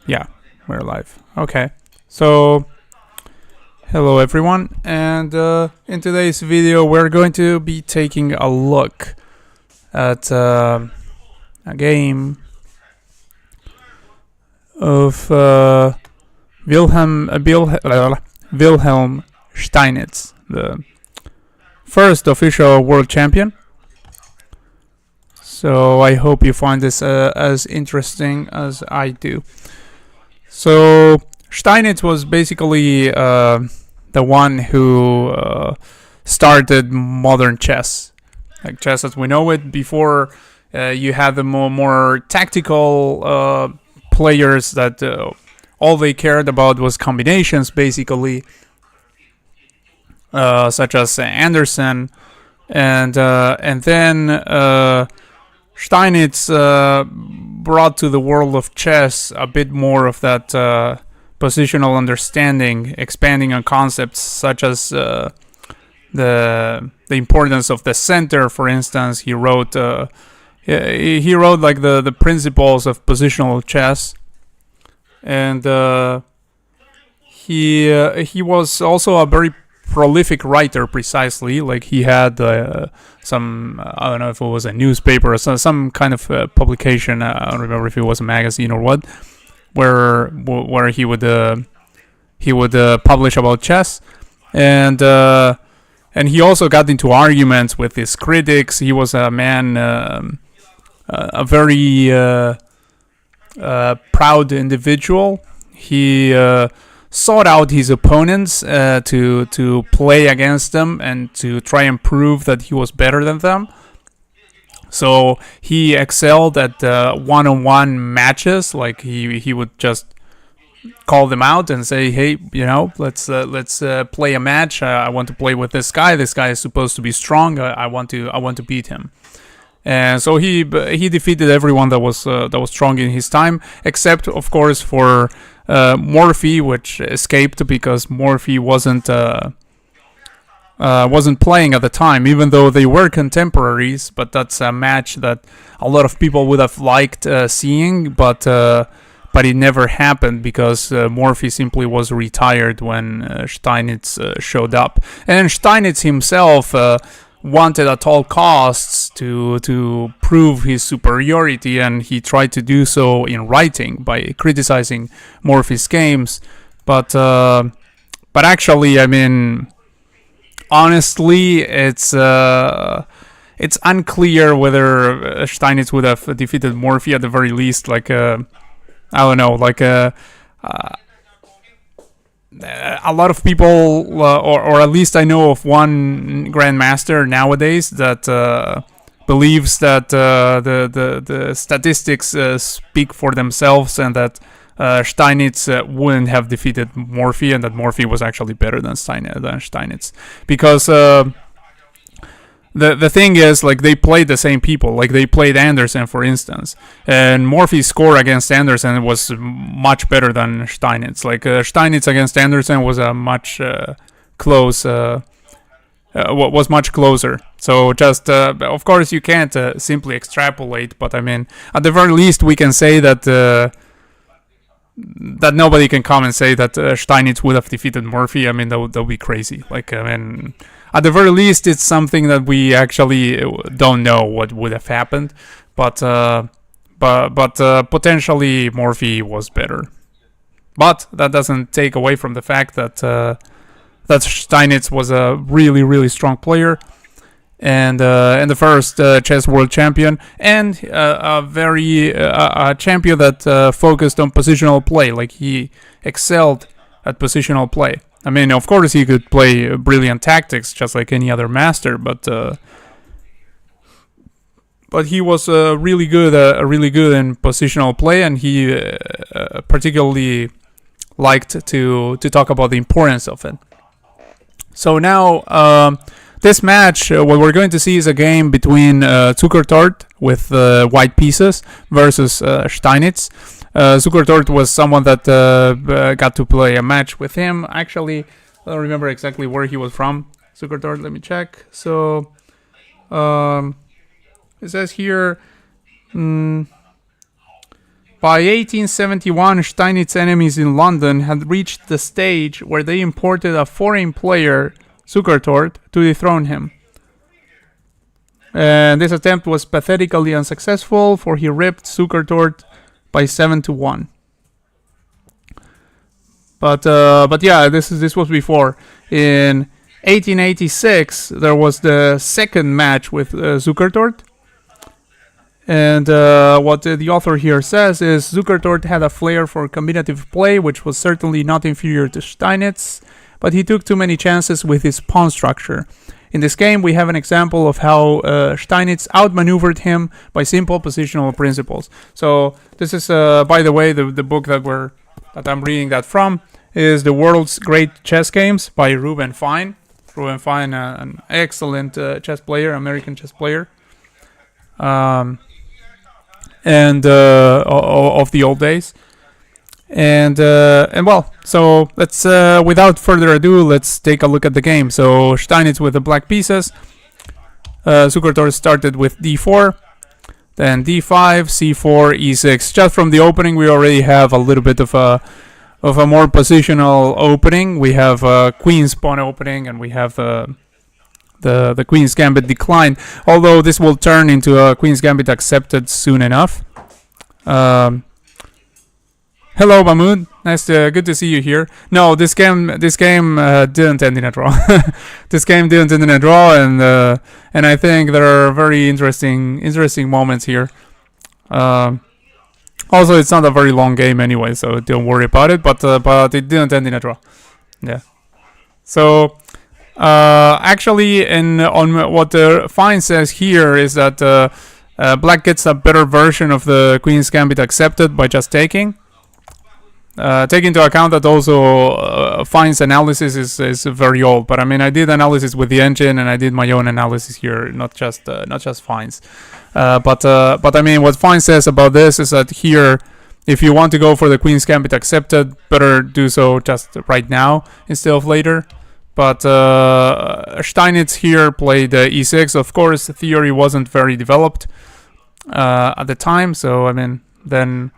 Yeah, we're live. Okay. So, hello everyone, and in today's video we're going to be taking a look at a game of Wilhelm Steinitz, the first official world champion. So I hope you find this as interesting as I do. So Steinitz was basically the one who started modern chess, like chess as we know it. Before you had the more tactical players that all they cared about was combinations, basically, such as Anderson, and then Steinitz brought to the world of chess a bit more of that positional understanding, expanding on concepts such as the importance of the center. For instance, he wrote like the principles of positional chess, and he was also a very prolific writer. Precisely, like he had some, I don't know if it was a newspaper or some kind of publication. I don't remember if it was a magazine or what, where he would publish about chess, and he also got into arguments with his critics. He was a man, a very proud individual. He sought out his opponents to play against them and to try and prove that he was better than them. So he excelled at one-on-one matches. Like he would just call them out and say, "Hey, let's play a match. I want to play with this guy. This guy is supposed to be strong. I want to beat him." And so he defeated everyone that was strong in his time, except of course for Morphy, which escaped because Morphy wasn't playing at the time, even though they were contemporaries. But that's a match that a lot of people would have liked seeing, but it never happened because Morphy simply was retired when Steinitz showed up, and Steinitz himself wanted at all costs to prove his superiority, and he tried to do so in writing by criticizing Morphy's games. But actually, I mean, honestly, it's unclear whether Steinitz would have defeated Morphy. At the very least, like I don't know, like a lot of people, or at least I know of one grandmaster nowadays that believes that the statistics speak for themselves, and that Steinitz wouldn't have defeated Morphy, and that Morphy was actually better than Steinitz, because the thing is, like, they played the same people. Like, they played Anderson, for instance, and Morphy's score against Anderson was much better than Steinitz. Like, Steinitz against Anderson was a much was much closer. So just of course you can't simply extrapolate, but I mean, at the very least we can say that that nobody can come and say that Steinitz would have defeated Morphy. I mean, that would be crazy. Like, I mean, at the very least, it's something that we actually don't know what would have happened, but potentially Morphy was better. But that doesn't take away from the fact that that Steinitz was a really, really strong player, and the first chess world champion, and a champion that focused on positional play. Like, he excelled at positional play. I mean, of course, he could play brilliant tactics just like any other master, but he was really good in positional play, and he particularly liked to talk about the importance of it. So now, this match, what we're going to see is a game between Zukertort with white pieces versus Steinitz. Zukertort was someone that got to play a match with him. Actually, I don't remember exactly where he was from. Zukertort, let me check. So, it says here By 1871, Steinitz enemies in London had reached the stage where they imported a foreign player, Zukertort, to dethrone him. And this attempt was pathetically unsuccessful, for he ripped Zukertort by 7-1. But yeah, this was before. In 1886, there was the second match with Zukertort. And what the author here says is Zukertort had a flair for combinative play, which was certainly not inferior to Steinitz, but he took too many chances with his pawn structure. In this game, we have an example of how Steinitz outmaneuvered him by simple positional principles. So this is, by the way, the book that I'm reading that from is The World's Great Chess Games by Ruben Fine. Ruben Fine, an excellent chess player, American chess player, and of the old days. And well, so let's without further ado, let's take a look at the game. So Steinitz with the black pieces. Zukertort started with d4, then d5, c4, e6. Just from the opening, we already have a little bit of a more positional opening. We have queen's pawn opening, and we have the queen's gambit decline. Although this will turn into a queen's gambit accepted soon enough. Hello, Mahmoud. Good to see you here. No, this game didn't end in a draw. This game didn't end in a draw, and I think there are very interesting moments here. Also, it's not a very long game anyway, so don't worry about it. But it didn't end in a draw. Yeah. So actually, on what Fine says here is that Black gets a better version of the Queen's Gambit accepted by just taking. Take into account that also Fine's analysis is very old, but I mean I did analysis with the engine and I did my own analysis here, not just Fine's. But I mean what Fine says about this is that here, if you want to go for the Queen's Gambit accepted, better do so just right now instead of later. But Steinitz here played e6. Of course, the theory wasn't very developed at the time, so I mean then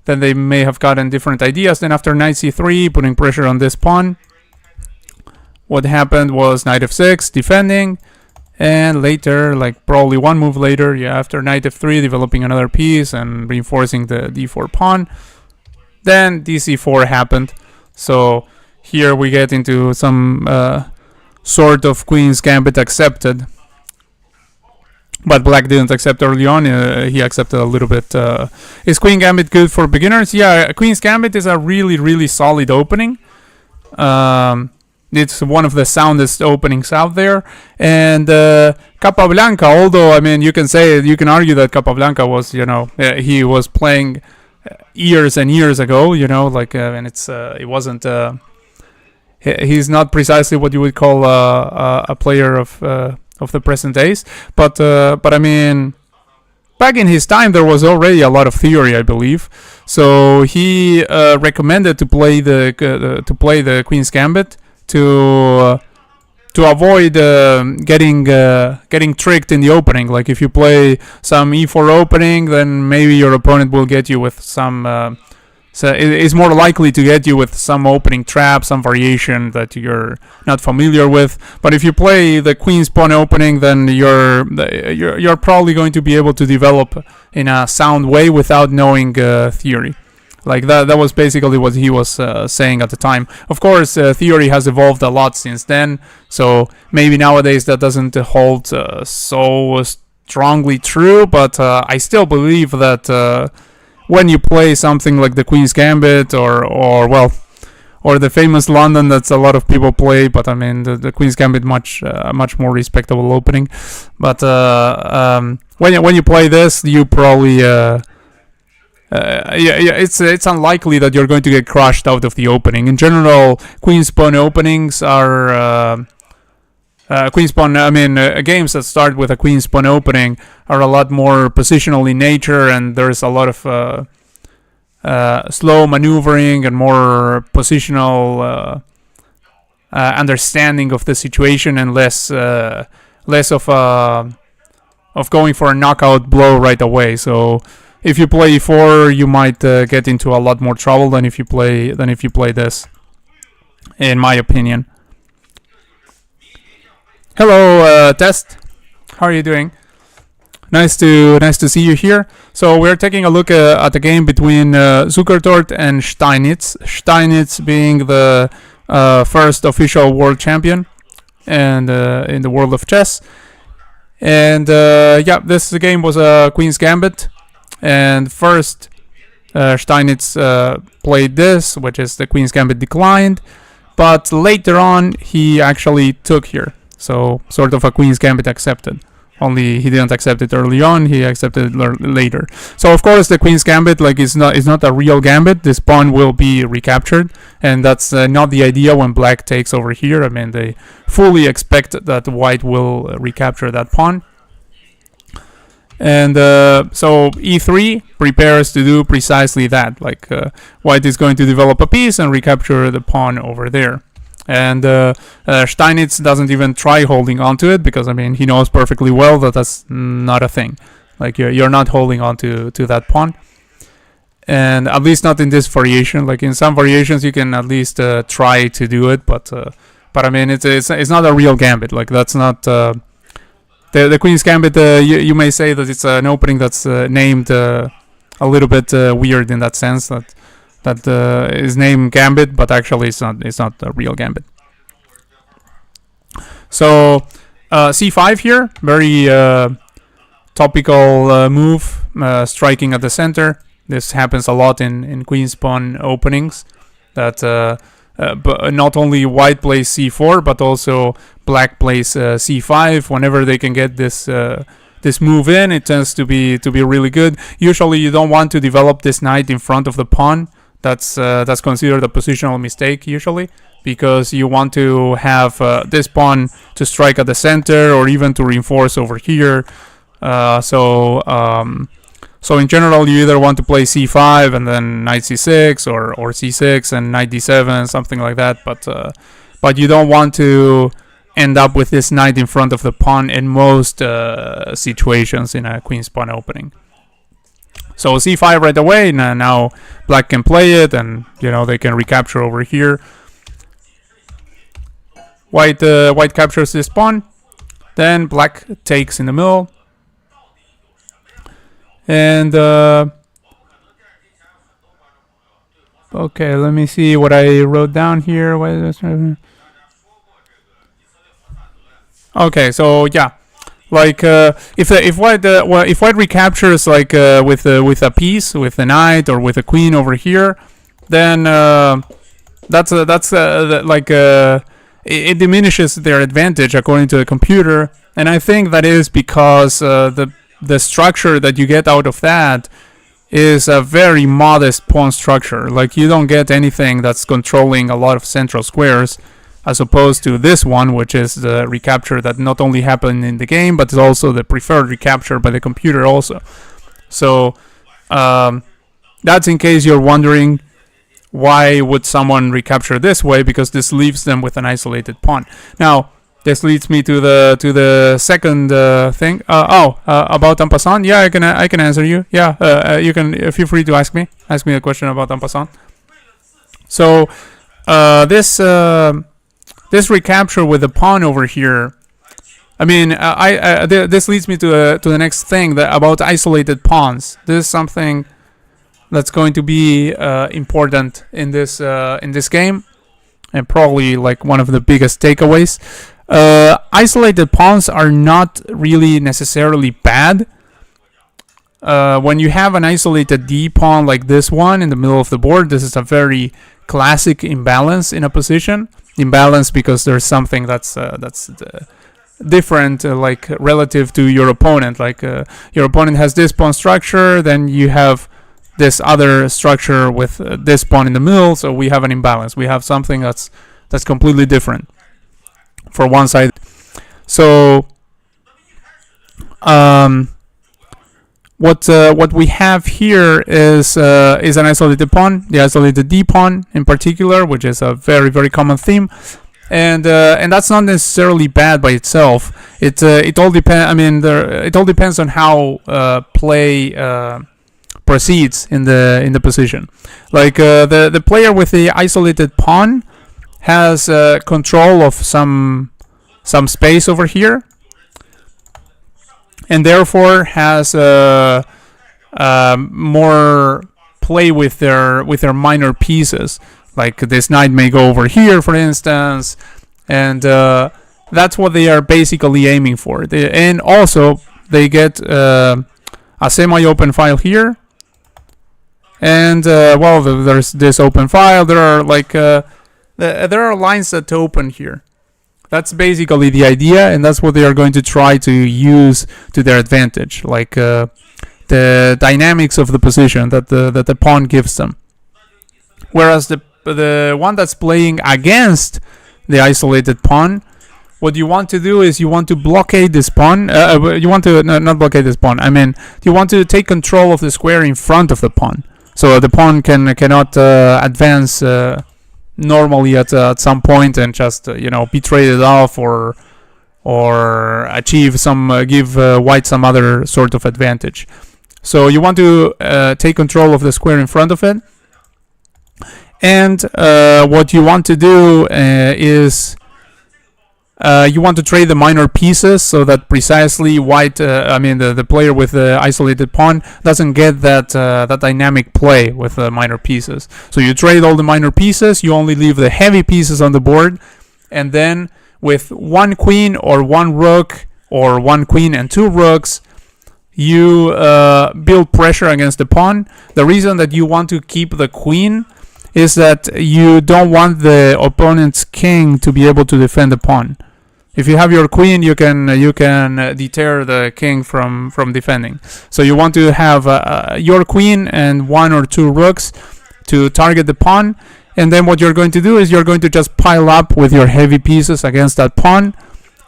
they may have gotten different ideas. Then after knight c3, putting pressure on this pawn, what happened was knight f6, defending, and later, like probably one move later, yeah, after knight f3, developing another piece and reinforcing the d4 pawn. Then dc4 happened. So here we get into some sort of Queen's Gambit accepted. But Black didn't accept early on. He accepted a little bit. Is Queen Gambit good for beginners? Yeah, Queen's Gambit is a really, really solid opening. It's one of the soundest openings out there. And Capablanca, although, I mean, you can argue that Capablanca was, he was playing years and years ago, and it wasn't, he's not precisely what you would call a player of the present days, but I mean, back in his time there was already a lot of theory, I believe. So he recommended to play the Queen's Gambit to avoid getting tricked in the opening. Like if you play some e4 opening, then maybe your opponent will get you with some. So it's more likely to get you with some opening trap, some variation that you're not familiar with. But if you play the Queen's Pawn opening, then you're probably going to be able to develop in a sound way without knowing theory. Like that was basically what he was saying at the time. Of course, theory has evolved a lot since then, so maybe nowadays that doesn't hold so strongly true. But I still believe that. When you play something like the Queen's Gambit or the famous London that's a lot of people play, but I mean the Queen's Gambit much more respectable opening. But when you play this, you probably it's unlikely that you're going to get crushed out of the opening. In general, Queen's Pawn openings are. Queen's Pawn, games that start with a Queen's Pawn opening are a lot more positional in nature, and there's a lot of slow maneuvering and more positional understanding of the situation, and less of going for a knockout blow right away. So if you play e4, you might get into a lot more trouble than if you play this, in my opinion. Hello, Test. How are you doing? Nice to see you here. So we're taking a look at the game between Zukertort and Steinitz. Steinitz being the first official world champion and in the world of chess. And yeah, this game was a Queen's Gambit. And first, Steinitz played this, which is the Queen's Gambit declined. But later on, he actually took here. So sort of a Queen's Gambit accepted. Only he didn't accept it early on. He accepted it later. So of course, the Queen's Gambit is not a real gambit. This pawn will be recaptured, and that's not the idea when Black takes over here. I mean, they fully expect that White will recapture that pawn. And so e3 prepares to do precisely that. White is going to develop a piece and recapture the pawn over there. And Steinitz doesn't even try holding onto it because, I mean, he knows perfectly well that that's not a thing. Like, you're not holding on to that pawn. And at least not in this variation. Like, in some variations, you can at least try to do it. But I mean, it's not a real gambit. Like, that's not... The Queen's Gambit, you may say that it's an opening that's named a little bit weird in that sense. That is named Gambit, but actually it's not a real Gambit. So c5 here, very topical move, striking at the center. This happens a lot in Queen's Pawn openings. That but not only White plays c4, but also Black plays c5. Whenever they can get this move in, it tends to be really good. Usually, you don't want to develop this knight in front of the pawn. That's considered a positional mistake usually, because you want to have this pawn to strike at the center or even to reinforce over here. So in general, you either want to play c5 and then knight c6 or c6 and knight d7, something like that. But you don't want to end up with this knight in front of the pawn in most situations in a Queen's Pawn opening. So c5 right away. Now Black can play it, and they can recapture over here. White captures this pawn. Then Black takes in the middle. And okay, let me see what I wrote down here. Okay, so yeah. Like if White recaptures with a piece, with a knight or with a queen over here, then it diminishes their advantage according to the computer, and I think that is because the structure that you get out of that is a very modest pawn structure. Like, you don't get anything that's controlling a lot of central squares, as opposed to this one, which is the recapture that not only happened in the game, but is also the preferred recapture by the computer also. So that's in case you're wondering why would someone recapture this way, because this leaves them with an isolated pawn. Now, this leads me to the second thing. About en passant. Yeah, I can answer you. Yeah, you can feel free to ask me a question about en passant. So this recapture with the pawn over here, I mean, this leads me to the next thing about isolated pawns. This is something that's going to be important in this game, and probably like one of the biggest takeaways. Isolated pawns are not really necessarily bad. When you have an isolated D pawn like this one in the middle of the board, this is a very classic imbalance in a position. Imbalance because there's something that's different, like relative to your opponent. Like your opponent has this pawn structure, then you have this other structure with this pawn in the middle. So we have an imbalance. We have something that's completely different for one side. So what we have here is an isolated pawn, the isolated D pawn in particular, which is a very, very common theme, and that's not necessarily bad by itself. It all depends. I mean, it all depends on how play proceeds in the position. Like the player with the isolated pawn has control of some space over here, and therefore has more play with their minor pieces. Like this knight may go over here, for instance, and that's what they are basically aiming for. And also they get a semi-open file here, and well, there's this open file. There are like there are lines that open here. That's basically the idea, and that's what they are going to try to use to their advantage, like the dynamics of the position that the pawn gives them. Whereas the one that's playing against the isolated pawn, what you want to do is you want to blockade this pawn. You want to not blockade this pawn. I mean, you want to take control of the square in front of the pawn, so the pawn cannot advance normally at some point and just be traded off or achieve some give white some other sort of advantage. So you want to take control of the square in front of it, and what you want to do is you want to trade the minor pieces so that precisely white, the player with the isolated pawn doesn't get that dynamic play with the minor pieces. So you trade all the minor pieces, you only leave the heavy pieces on the board, and then with one queen or one rook or one queen and two rooks, you build pressure against the pawn. The reason that you want to keep the queen is that you don't want the opponent's king to be able to defend the pawn. If you have your queen, you can deter the king from defending. So you want to have your queen and one or two rooks to target the pawn, and then what you're going to do is you're going to just pile up with your heavy pieces against that pawn,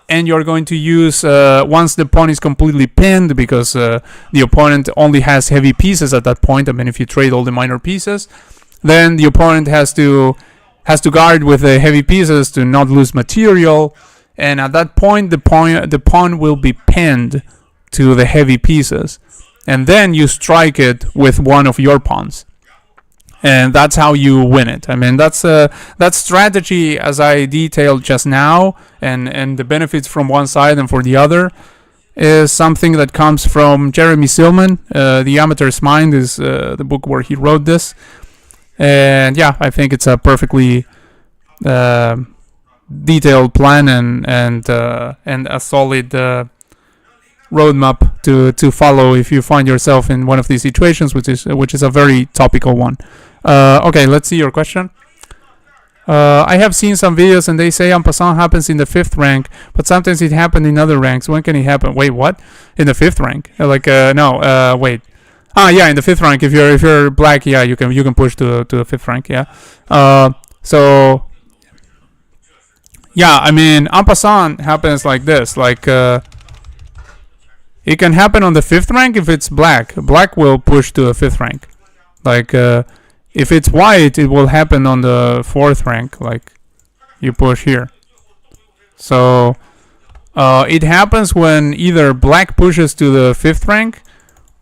and you're going to use once the pawn is completely pinned, because the opponent only has heavy pieces at that point. I mean, if you trade all the minor pieces, then the opponent has to guard with the heavy pieces to not lose material. And at that point, the pawn will be pinned to the heavy pieces, and then you strike it with one of your pawns, and that's how you win it. I mean, that's that strategy, as I detailed just now, and the benefits from one side and for the other, is something that comes from Jeremy Silman. The Amateur's Mind is the book where he wrote this, and yeah, I think it's a perfectly detailed plan and a solid roadmap to follow if you find yourself in one of these situations, which is a very topical one. Okay, let's see your question. I have seen some videos and they say en passant happens in the 5th rank, but sometimes it happened in other ranks. When can it happen? Wait, what? In the 5th rank? No, wait. Yeah, in the 5th rank. If you're black, yeah, you can push to the 5th rank. Yeah. So yeah, I mean, en passant happens like this. Like it can happen on the 5th rank if it's black. Black will push to a 5th rank. Like if it's white, it will happen on the 4th rank. Like you push here. So it happens when either black pushes to the 5th rank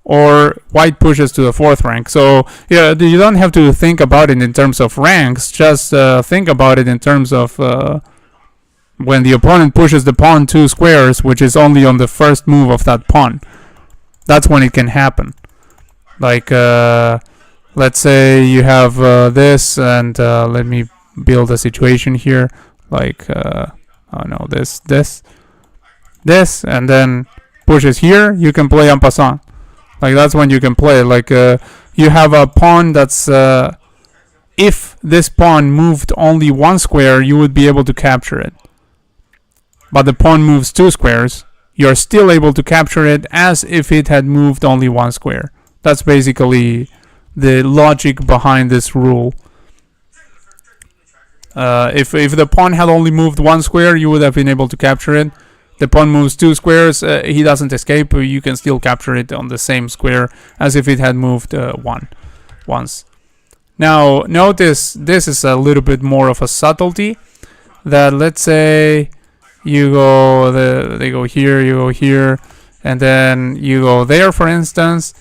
or white pushes to the 4th rank. So yeah, you don't have to think about it in terms of ranks. Just think about it in terms of when the opponent pushes the pawn 2 squares, which is only on the first move of that pawn. That's when it can happen. Like let's say you have this, and let me build a situation here. Like this, and then pushes here. You can play en passant. Like that's when you can play. Like you have a pawn that's if this pawn moved only 1 square, you would be able to capture it. But the pawn moves 2 squares, you're still able to capture it as if it had moved only 1 square. That's basically the logic behind this rule. If the pawn had only moved 1 square, you would have been able to capture it. The pawn moves 2 squares, he doesn't escape, you can still capture it on the same square as if it had moved once. Now, notice this is a little bit more of a subtlety, that let's say you go, they go here, you go here, and then you go there, for instance,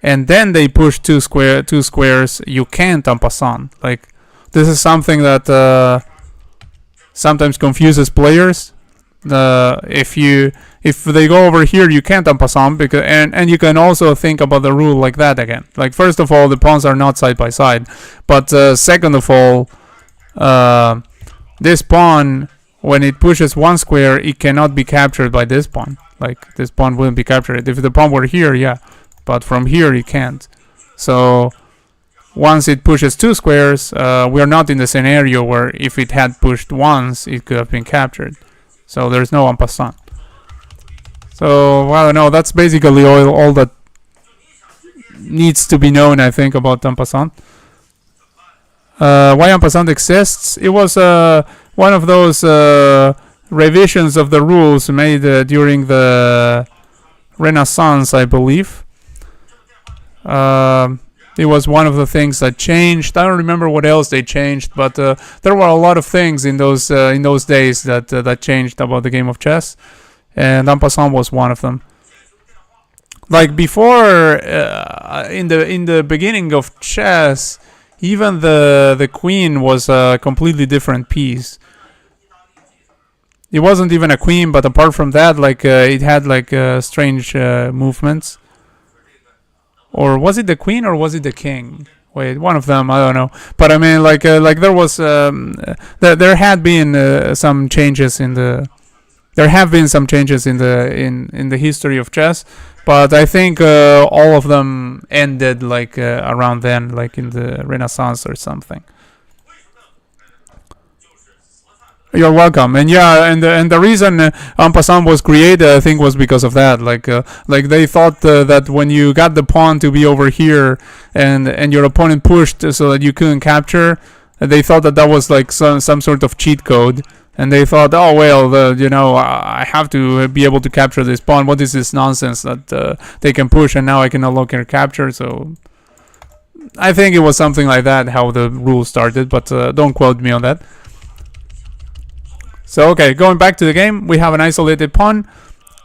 and then they push two squares, you can't en passant. Like, this is something that sometimes confuses players. If they go over here, you can't en passant, because and you can also think about the rule like that again. Like, first of all, the pawns are not side by side, but second of all, this pawn, when it pushes one square, it cannot be captured by this pawn. Like, this pawn wouldn't be captured. If the pawn were here, yeah, but from here it can't. So once it pushes two squares, we are not in the scenario where if it had pushed once, it could have been captured. So there's no en passant. So, I don't know, that's basically all that needs to be known, I think, about en passant. Why en passant exists? It was one of those revisions of the rules made during the Renaissance, I believe. It was one of the things that changed. I don't remember what else they changed, but there were a lot of things in those days that changed about the game of chess, and en passant was one of them. Like, before, in the beginning of chess, even the queen was a completely different piece. It wasn't even a queen, but apart from that, like, it had like strange movements. Or was it the queen or was it the king? Wait, one of them, I don't know. But I mean, like there was there had been some changes in the. There have been some changes in the history of chess, but I think all of them ended like around then, like in the Renaissance or something. You're welcome. And yeah, and the reason en passant was created, I think, was because of that. Like they thought that when you got the pawn to be over here and your opponent pushed so that you couldn't capture, they thought that was like some sort of cheat code. And they thought, oh well, I have to be able to capture this pawn. What is this nonsense that they can push and now I can no longer capture? So I think it was something like that how the rule started, but don't quote me on that. So okay, going back to the game, we have an isolated pawn.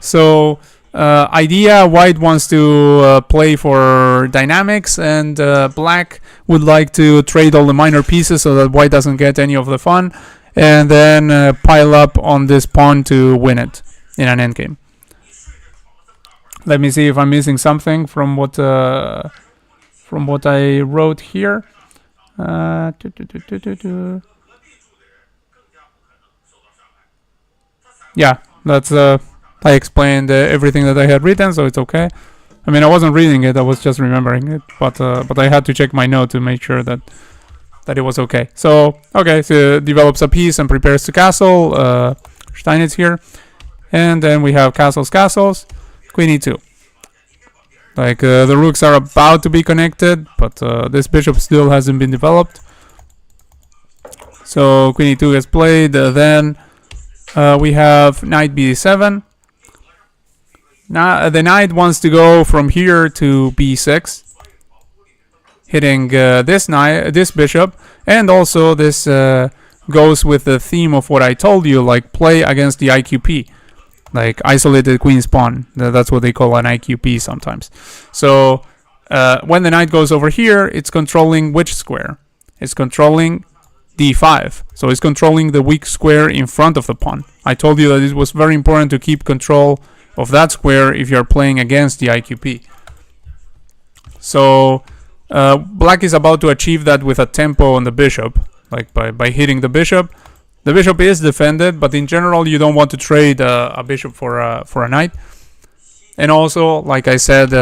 So idea, white wants to play for dynamics, and black would like to trade all the minor pieces so that white doesn't get any of the fun, and then pile up on this pawn to win it in an endgame. Let me see if I'm missing something from what I wrote here. Yeah, that's I explained everything that I had written, so it's okay. I mean, I wasn't reading it; I was just remembering it. But I had to check my note to make sure that it was okay. So okay, so develops a piece and prepares to castle. Steinitz here, and then we have castles, queen e2. Like the rooks are about to be connected, but this bishop still hasn't been developed. So queen e2 gets played. Then we have knight b7. Now the knight wants to go from here to b6, hitting this bishop, and also this goes with the theme of what I told you, like play against the IQP, like isolated queen's pawn. That's what they call an IQP sometimes. So when the knight goes over here, it's controlling which square? It's controlling d5. So it's controlling the weak square in front of the pawn. I told you that it was very important to keep control of that square if you're playing against the IQP. So black is about to achieve that with a tempo on the bishop, like by hitting the bishop. The bishop is defended, but in general you don't want to trade a bishop for a knight. And also, like I said,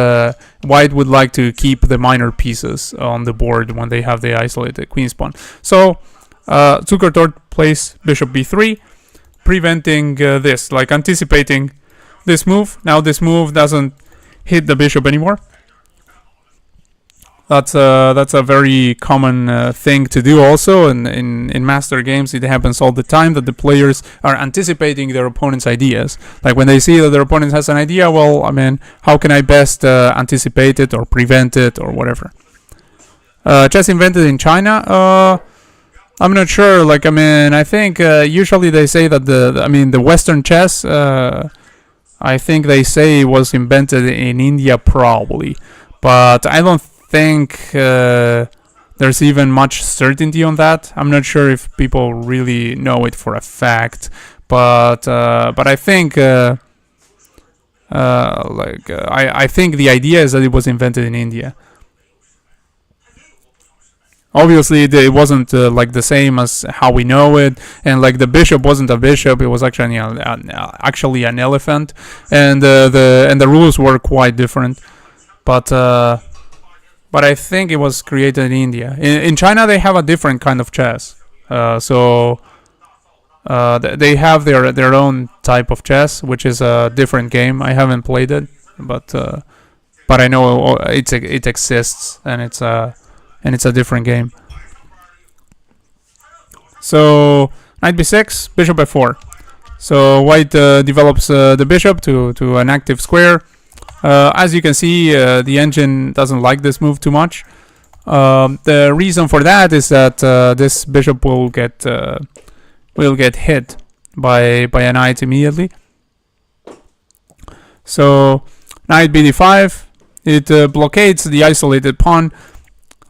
white would like to keep the minor pieces on the board when they have the isolated queen's pawn. So Zukertort plays bishop b3, preventing this, like anticipating this move. Now this move doesn't hit the bishop anymore. That's a very common thing to do also, and in master games it happens all the time that the players are anticipating their opponent's ideas. Like when they see that their opponent has an idea, well, I mean, how can I best anticipate it or prevent it or whatever. Chess invented in China. I'm not sure. Like, I mean, I think usually they say that the Western chess, I think they say was invented in India probably. but I don't think there's even much certainty on that. I'm not sure if people really know it for a fact, but I think I think the idea is that it was invented in India. Obviously, it wasn't like the same as how we know it, and like the bishop wasn't a bishop; it was actually an elephant, and the rules were quite different. But I think it was created in India. In China, they have a different kind of chess. So they have their own type of chess, which is a different game. I haven't played it, but I know it exists, and it's a different game. So knight b6, bishop f4. So white develops the bishop to an active square. As you can see, the engine doesn't like this move too much. The reason for that is that this bishop will get hit by a knight immediately. So knight bd5, it blockades the isolated pawn.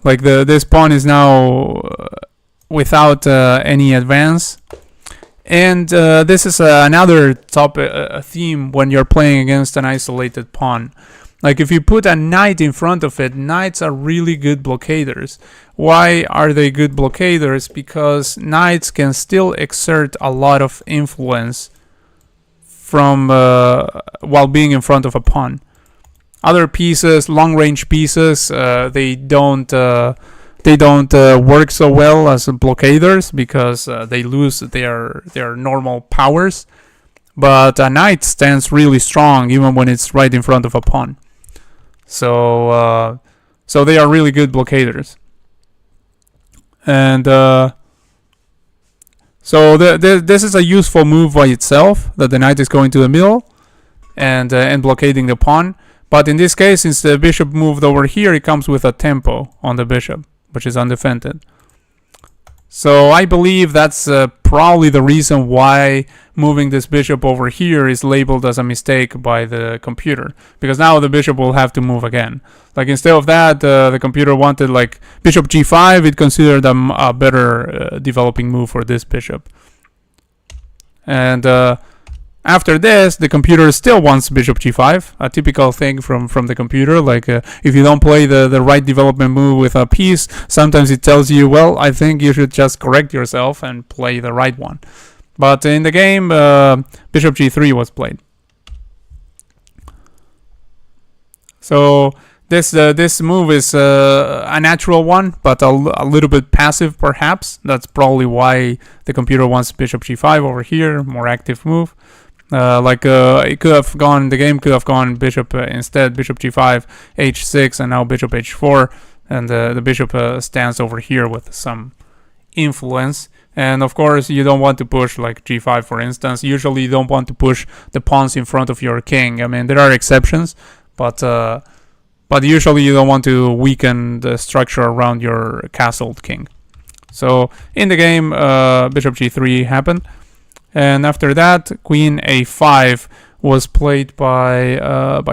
Like this pawn is now without any advance. And this is another theme when you're playing against an isolated pawn. Like if you put a knight in front of it, knights are really good blockaders. Why are they good blockaders? Because knights can still exert a lot of influence from while being in front of a pawn. Other pieces, long-range pieces, they don't work so well as blockaders because they lose their normal powers. But a knight stands really strong even when it's right in front of a pawn. So they are really good blockaders. And so this is a useful move by itself, that the knight is going to the middle and blockading the pawn. But in this case, since the bishop moved over here, it comes with a tempo on the bishop, which is undefended. So I believe that's probably the reason why moving this bishop over here is labeled as a mistake by the computer, because now the bishop will have to move again. Like instead of that, the computer wanted like bishop g5. It considered a better developing move for this bishop. And after this, the computer still wants bishop g5, a typical thing from the computer. Like if you don't play the right development move with a piece, sometimes it tells you, well, I think you should just correct yourself and play the right one. But in the game, bishop g3 was played. So this move is a natural one, but a little bit passive perhaps. That's probably why the computer wants bishop g5 over here, more active move. It could have gone, the game could have gone bishop instead, bishop g5, h6, and now bishop h4, and the bishop stands over here with some influence. And of course, you don't want to push like g5, for instance. Usually, you don't want to push the pawns in front of your king. I mean, there are exceptions, but usually you don't want to weaken the structure around your castled king. So in the game, bishop g3 happened. And after that, queen a5 was played by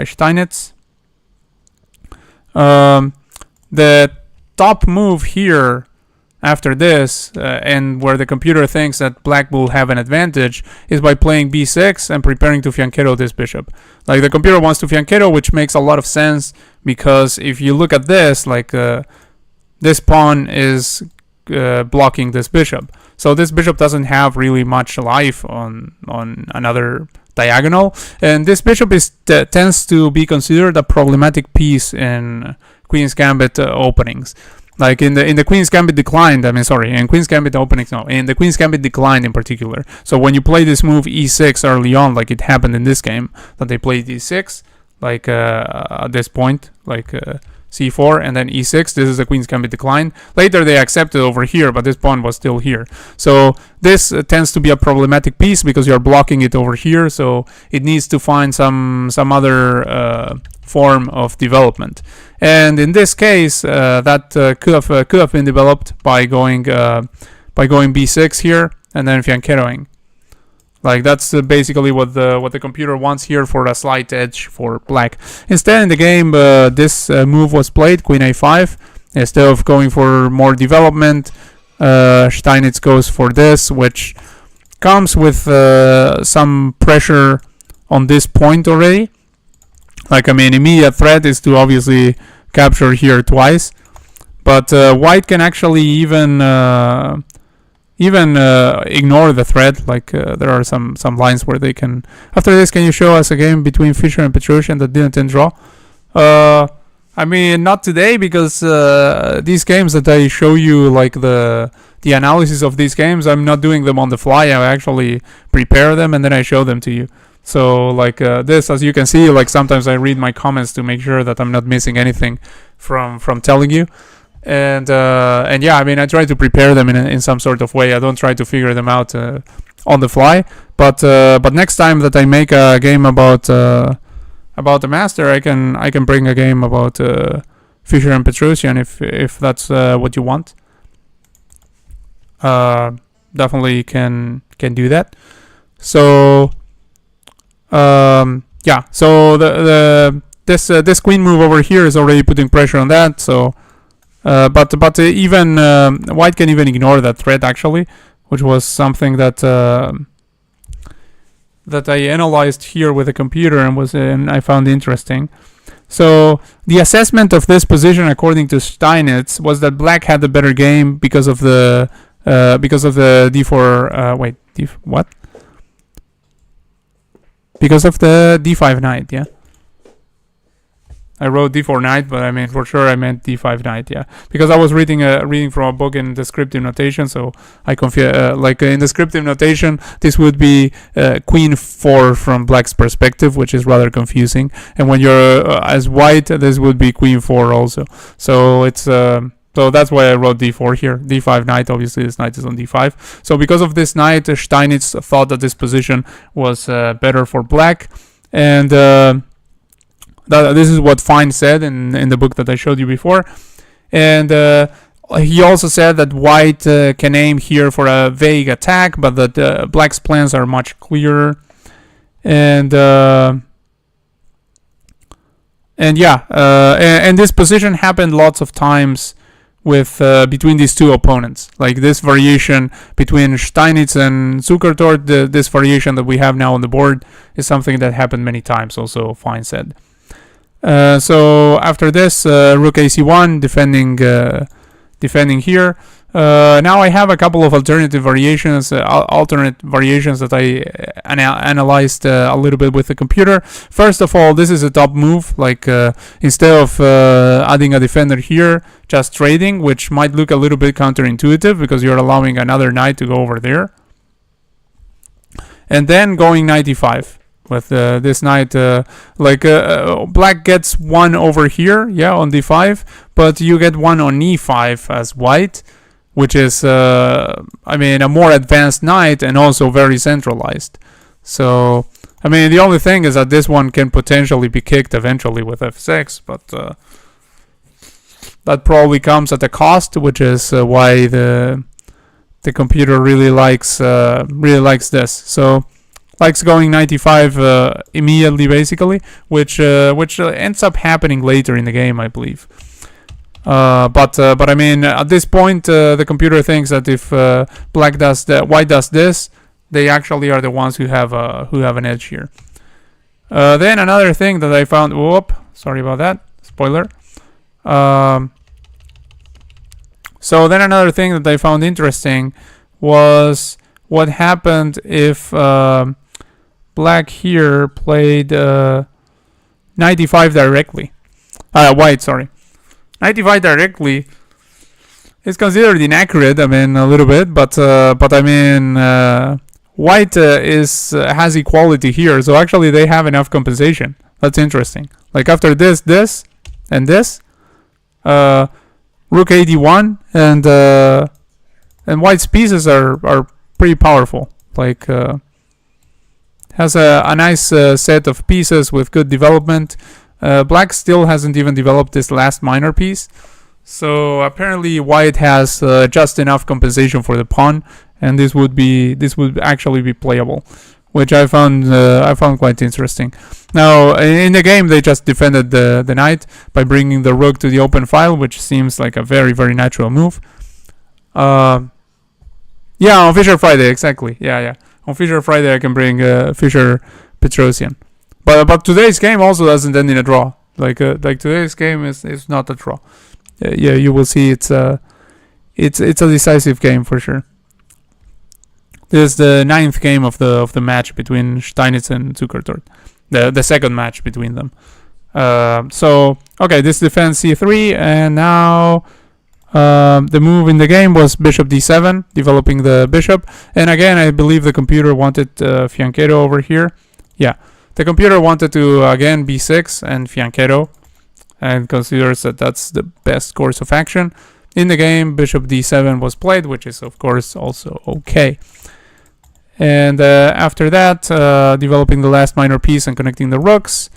Steinitz. The top move here after this, and where the computer thinks that black will have an advantage, is by playing b6 and preparing to fianchetto this bishop. Like the computer wants to fianchetto, which makes a lot of sense, because if you look at this, like this pawn is blocking this bishop. So this bishop doesn't have really much life on another diagonal, and this bishop tends to be considered a problematic piece in Queen's Gambit openings. Like in the Queen's Gambit declined, in Queen's Gambit openings, no, in the Queen's Gambit declined in particular. So when you play this move e6 early on, like it happened in this game, that they played e6, like at this point, like c4 and then e6. This is the Queen's Gambit decline. Later they accepted over here, but this pawn was still here. So this tends to be a problematic piece because you're blocking it over here. So it needs to find some other form of development. And in this case, that could have been developed by going b6 here and then fianchettoing. Like that's basically what the computer wants here for a slight edge for black. Instead, in the game, this move was played, queen a5. Instead of going for more development, Steinitz goes for this, which comes with some pressure on this point already. Like, I mean, immediate threat is to obviously capture here twice, but white can actually even ignore the threat. Like there are some lines where they can. After this, can you show us a game between Fischer and Petrosian that didn't end draw? I mean, not today, because these games that I show you, like the analysis of these games, I'm not doing them on the fly. I actually prepare them and then I show them to you. So like this, as you can see, like sometimes I read my comments to make sure that I'm not missing anything from telling you. And yeah, I mean, I try to prepare them in some sort of way. I don't try to figure them out on the fly. But next time that I make a game about the master, I can bring a game about Fischer and Petrosian if that's what you want. Definitely can do that. So yeah. So this queen move over here is already putting pressure on that. So. But even white can even ignore that threat, actually, which was something that I analyzed here with the computer and I found interesting. So the assessment of this position, according to Steinitz, was that black had the better game because of the d4 what? Because of the d5 knight, yeah. I wrote d4 knight, but I mean, for sure I meant d5 knight, yeah. Because I was reading from a book in descriptive notation, so I like in descriptive notation, this would be queen 4 from black's perspective, which is rather confusing. And when you're as white, this would be queen 4 also. So it's so that's why I wrote d4 here. d5 knight, obviously this knight is on d5. So because of this knight, Steinitz thought that this position was better for black, and this is what Fine said in the book that I showed you before. And he also said that white can aim here for a vague attack, but that black's plans are much clearer. And yeah, and this position happened lots of times with between these two opponents. Like this variation between Steinitz and Zukertort, this variation that we have now on the board is something that happened many times, also Fine said. So after this, rook ac1, defending here. Now I have a couple of alternate variations that I analyzed a little bit with the computer. First of all, this is a top move. Like instead of adding a defender here, just trading, which might look a little bit counterintuitive because you're allowing another knight to go over there, and then going knight e5. With this knight, black gets one over here, yeah, on d5, but you get one on e5 as white, which is, I mean, a more advanced knight and also very centralized. So, I mean, the only thing is that this one can potentially be kicked eventually with f6, but that probably comes at a cost, which is why the computer really likes this. So. Likes going 95 immediately, basically, which ends up happening later in the game, I believe. But I mean, at this point, the computer thinks that if black does that, white does this, they actually are the ones who have an edge here. Then another thing that I found. Whoop! Sorry about that. Spoiler. So then another thing that I found interesting was what happened if black here played 95 directly. White, sorry. 95 directly is considered inaccurate, I mean, a little bit, but I mean, white has equality here, so actually they have enough compensation. That's interesting. Like after this, and this, rook ad1, and white's pieces are pretty powerful. Like has a nice set of pieces with good development. Black still hasn't even developed this last minor piece, so apparently white has just enough compensation for the pawn, and this would actually be playable, which I found quite interesting. Now in the game they just defended the knight by bringing the rook to the open file, which seems like a very, very natural move. Yeah, on Fischer Friday, exactly. Yeah. On Fischer Friday I can bring Fischer Petrosian, but today's game also doesn't end in a draw. Like today's game is not a draw. Yeah, you will see it's a decisive game for sure. This is the 9th game of the match between Steinitz and Zukertort. The second match between them. So okay, this defends c3, and now the move in the game was bishop d7, developing the bishop. And again, I believe the computer wanted fianchetto over here. Yeah, the computer wanted to again b6 and fianchetto, and considers that that's the best course of action. In the game, bishop d7 was played, which is of course also okay. And after that, developing the last minor piece and connecting the rooks.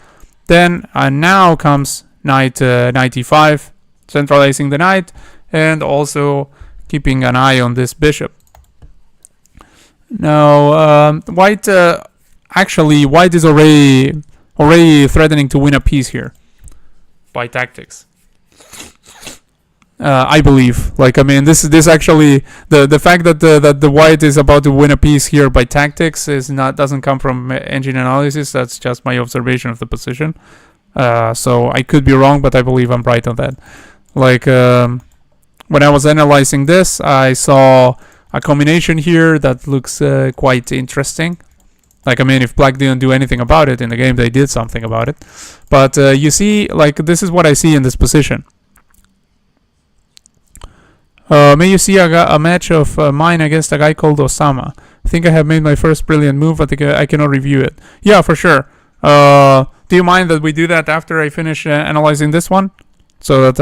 Then now comes knight e5, centralizing the knight, and also keeping an eye on this bishop. Now, white is already threatening to win a piece here by tactics. I believe. Like, I mean, this actually, the fact that the white is about to win a piece here by tactics doesn't come from engine analysis. That's just my observation of the position. So I could be wrong, but I believe I'm right on that. Like, when I was analyzing this, I saw a combination here that looks quite interesting. Like, I mean, if black didn't do anything about it in the game, they did something about it. But you see, like, this is what I see in this position. May you see a match of mine against a guy called Osama. I think I have made my first brilliant move, but I cannot review it. Yeah, for sure. Do you mind that we do that after I finish analyzing this one? So that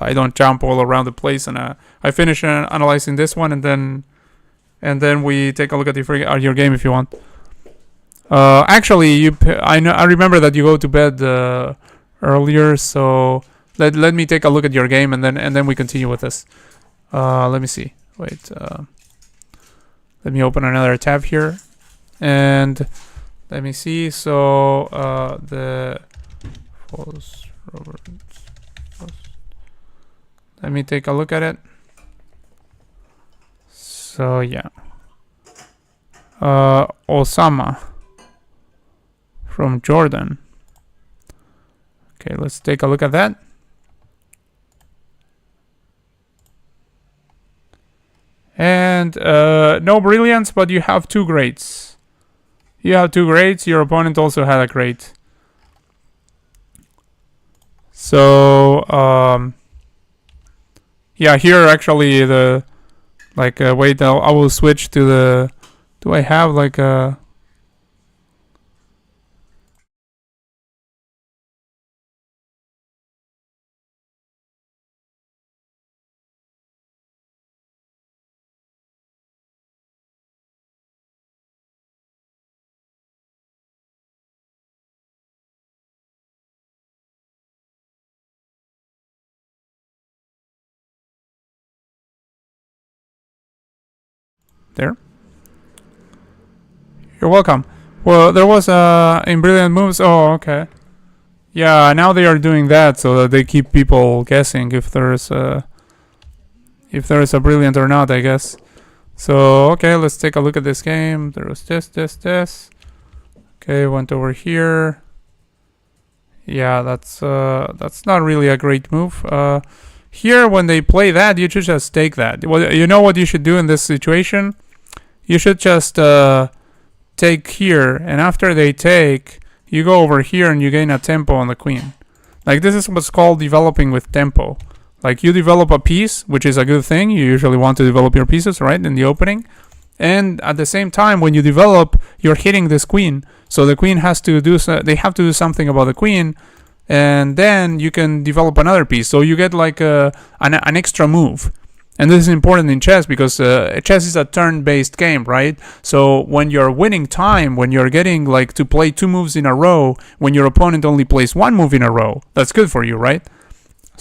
I don't jump all around the place, and I finish analyzing this one, and then we take a look at your game if you want. Actually, I remember that you go to bed earlier, so let me take a look at your game, and then we continue with this. Let me see. Wait. Let me open another tab here, and let me see. So let me take a look at it. So yeah, Osama from Jordan. Okay, let's take a look at that. And no brilliance, but you have 2 greats. You have 2 greats. Your opponent also had a great. So yeah, here actually wait, I will switch to the. Do I have like a? There. You're welcome. Well, there was in brilliant moves. Oh, okay. Yeah, now they are doing that so that they keep people guessing if there is a brilliant or not, I guess. So okay, let's take a look at this game. There was this. Okay, went over here. Yeah, that's not really a great move. Here, when they play that, you should just take that. Well, you know what you should do in this situation? You should just take here, and after they take, you go over here and you gain a tempo on the queen. Like, this is what's called developing with tempo. Like, you develop a piece, which is a good thing. You usually want to develop your pieces, right, in the opening. And at the same time, when you develop, you're hitting this queen. So the queen has to do, they have to do something about the queen, and then you can develop another piece. So you get like an extra move. And this is important in chess because chess is a turn-based game, right? So when you're winning time, when you're getting like to play 2 moves in a row, when your opponent only plays 1 move in a row, that's good for you, right?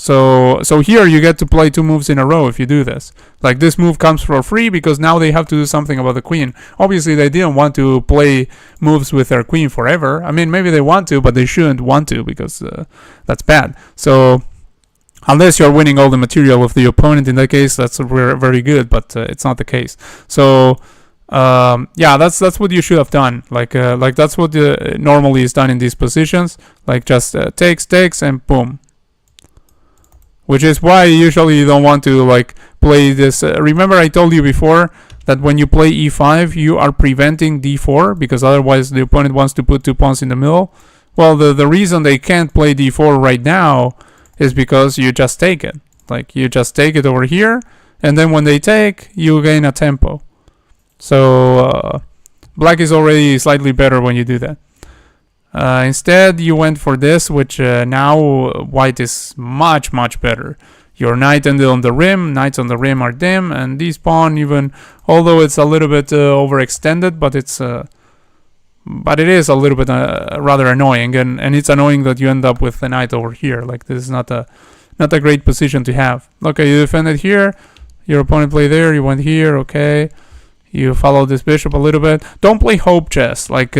So here you get to play 2 moves in a row if you do this. Like this move comes for free because now they have to do something about the queen. Obviously they didn't want to play moves with their queen forever. I mean, maybe they want to, but they shouldn't want to because that's bad. So unless you're winning all the material of the opponent, in that case that's very good, but it's not the case. So yeah, that's what you should have done. Like that's what normally is done in these positions. Like just takes and boom. Which is why usually you don't want to like play this. Remember I told you before that when you play e5 you are preventing d4 because otherwise the opponent wants to put 2 pawns in the middle. Well, the reason they can't play d4 right now is because you just take it. Like you just take it over here, and then when they take, you gain a tempo. So black is already slightly better when you do that. Instead, you went for this, which now white is much better. Your knight ended on the rim. Knights on the rim are dim, and this pawn, even although it's a little bit overextended, but it is a little bit rather annoying, and it's annoying that you end up with the knight over here. Like this is not a great position to have. Okay, you defended here. Your opponent played there. You went here. Okay, you follow this bishop a little bit. Don't play hope chess. Like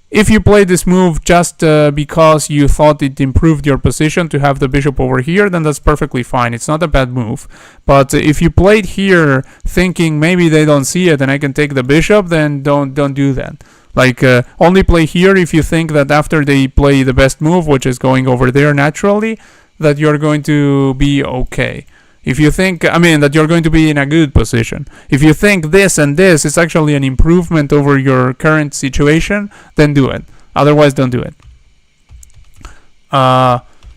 if you play this move just because you thought it improved your position to have the bishop over here, then that's perfectly fine. It's not a bad move. But if you played here thinking maybe they don't see it and I can take the bishop, then don't do that. Like only play here if you think that after they play the best move, which is going over there naturally, that you're going to be okay. If you think, that you're going to be in a good position. If you think this and this is actually an improvement over your current situation, then do it. Otherwise, don't do it.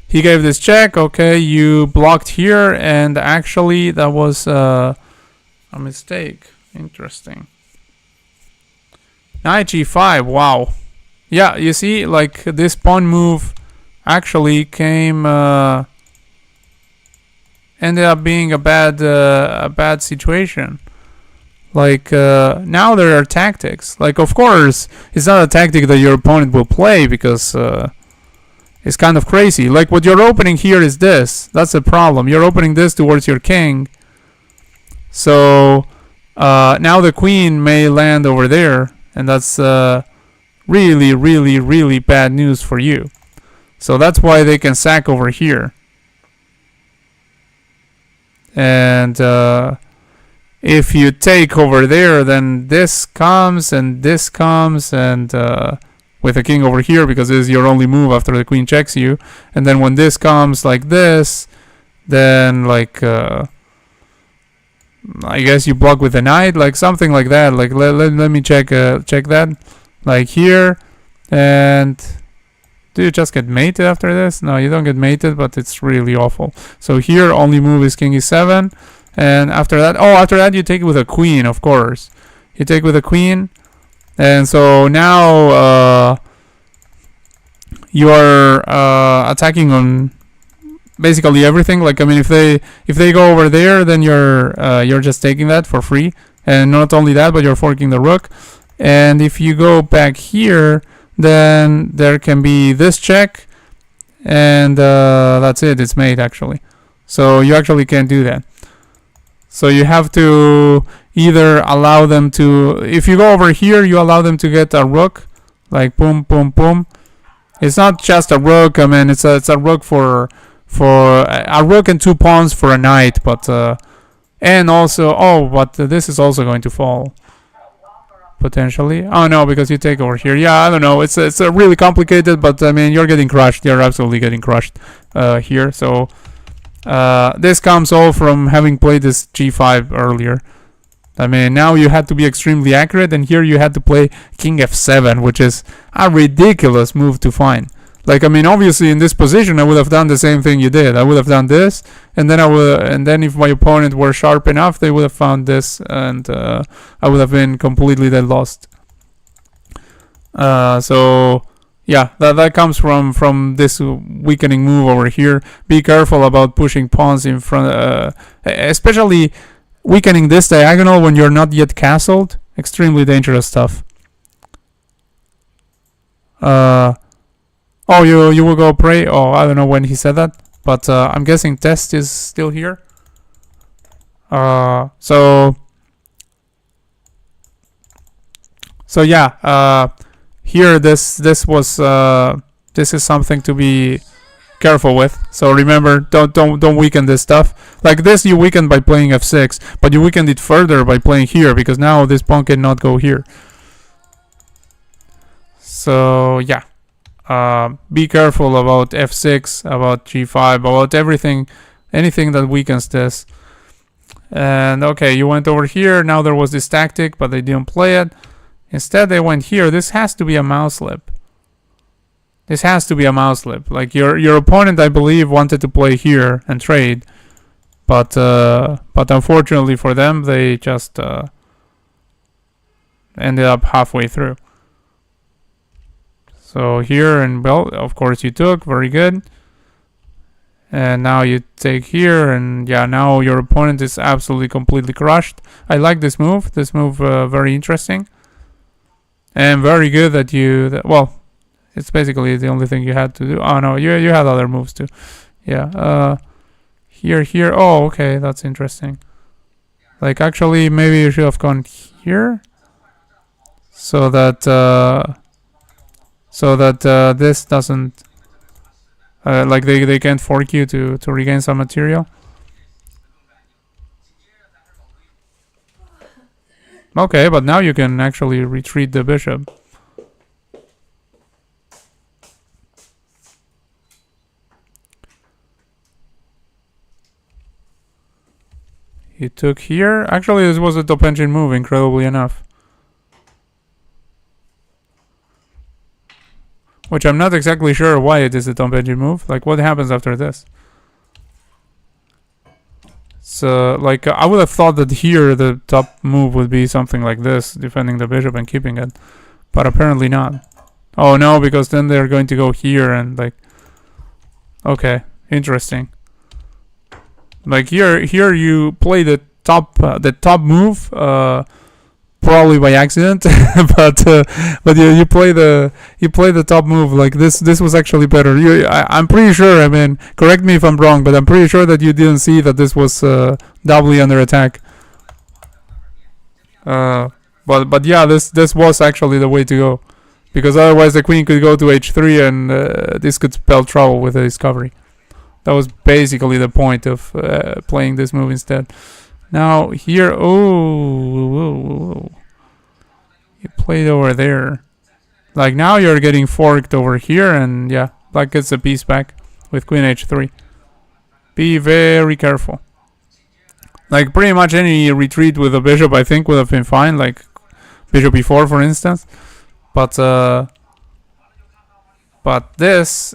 He gave this check. Okay, you blocked here, and actually that was a mistake. Interesting. Knight g5. Wow. Yeah, you see, like this pawn move actually came. Ended up being a bad situation. Like now there are tactics. Like of course it's not a tactic that your opponent will play because it's kind of crazy. Like what you're opening here is this. That's the problem. You're opening this towards your king. So now the queen may land over there, and that's really bad news for you. So that's why they can sack over here. And if you take over there, then this comes and this comes, and with the king over here, because this is your only move after the queen checks you. And then when this comes like this, then like I guess you block with the knight, like something like that. Like let me check that, like here. And do you just get mated after this? No, you don't get mated, but it's really awful. So here only move is king e7, and after that you take it with a queen, of course. You take with a queen, and so now you are attacking on basically everything. Like if they go over there, then you're just taking that for free, and not only that, but you're forking the rook. And if you go back here, then there can be this check, and that's it. It's mate actually. So you actually can't do that. So you have to either allow them to, if you go over here, you allow them to get a rook, like boom, boom, boom. It's not just a rook. It's a rook for a rook and 2 pawns for a knight, but and also but this is also going to fall. Potentially. Oh no, because you take over here. Yeah, I don't know. It's really complicated, but you're getting crushed. You're absolutely getting crushed here. So this comes all from having played this g5 earlier. Now you had to be extremely accurate, and here you had to play king f7, which is a ridiculous move to find. Like obviously in this position I would have done the same thing you did. I would have done this, and then if my opponent were sharp enough, they would have found this, and I would have been completely dead lost. So yeah, that comes from this weakening move over here. Be careful about pushing pawns in front, especially weakening this diagonal when you're not yet castled. Extremely dangerous stuff. Oh, you will go pray? Oh, I don't know when he said that. but I'm guessing test is still here. So yeah, here this is something to be careful with. So remember, don't weaken this stuff. Like this, you weaken by playing f6, but you weakened it further by playing here because now this pawn cannot go here. So yeah, be careful about f6, about g5, about everything, anything that weakens this. And okay, you went over here. Now there was this tactic, but they didn't play it. Instead, they went here. This has to be a mouse slip. This has to be a mouse slip. Like your opponent, I believe, wanted to play here and trade, but unfortunately for them, they just ended up halfway through. So here, and well, of course you took, very good. And now you take here, and yeah, now your opponent is absolutely completely crushed. I like this move. This move very interesting. And very good that you, well, it's basically the only thing you had to do. Oh no, you had other moves too. Yeah, here. Oh, okay, that's interesting. Like actually, maybe you should have gone here. So that this doesn't like they can't fork you to regain some material. Okay, but now you can actually retreat the bishop. He took here. Actually, this was a top engine move, incredibly enough. Which I'm not exactly sure why it is a top engine move. Like, what happens after this? So, like, I would have thought that here the top move would be something like this, defending the bishop and keeping it. But apparently not. Oh no, because then they're going to go here and, like... Okay, interesting. Like, here you play the top move, probably by accident, but you play the top move. Like this was actually better. I'm pretty sure. I mean, correct me if I'm wrong, but I'm pretty sure that you didn't see that this was doubly under attack. But yeah, this was actually the way to go, because otherwise the queen could go to h3 and this could spell trouble with the discovery. That was basically the point of playing this move instead. Now here, oh, you played over there. Like now you're getting forked over here, and yeah, black gets a piece back with queen h3. Be very careful. Like pretty much any retreat with a bishop, I think, would have been fine. Like bishop e4, for instance. But this,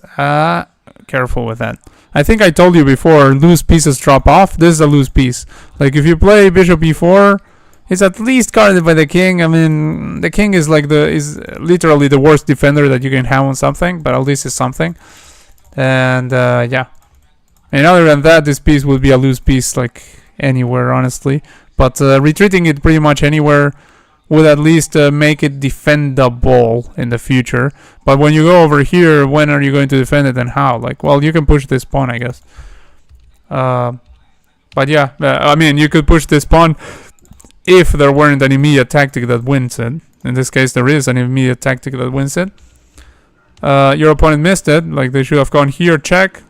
careful with that. I think I told you before, loose pieces drop off. This is a loose piece. Like if you play bishop e4, it's at least guarded by the king. I mean, the king is like is literally the worst defender that you can have on something, but at least it's something. And yeah. And other than that, this piece would be a loose piece like anywhere, honestly. But retreating it pretty much anywhere would at least make it defendable in the future. But when you go over here, when are you going to defend it and how? Like, well, you can push this pawn, I guess. But yeah, I mean, you could push this pawn if there weren't an immediate tactic that wins it. In this case, there is an immediate tactic that wins it. Your opponent missed it. Like, they should have gone here, check.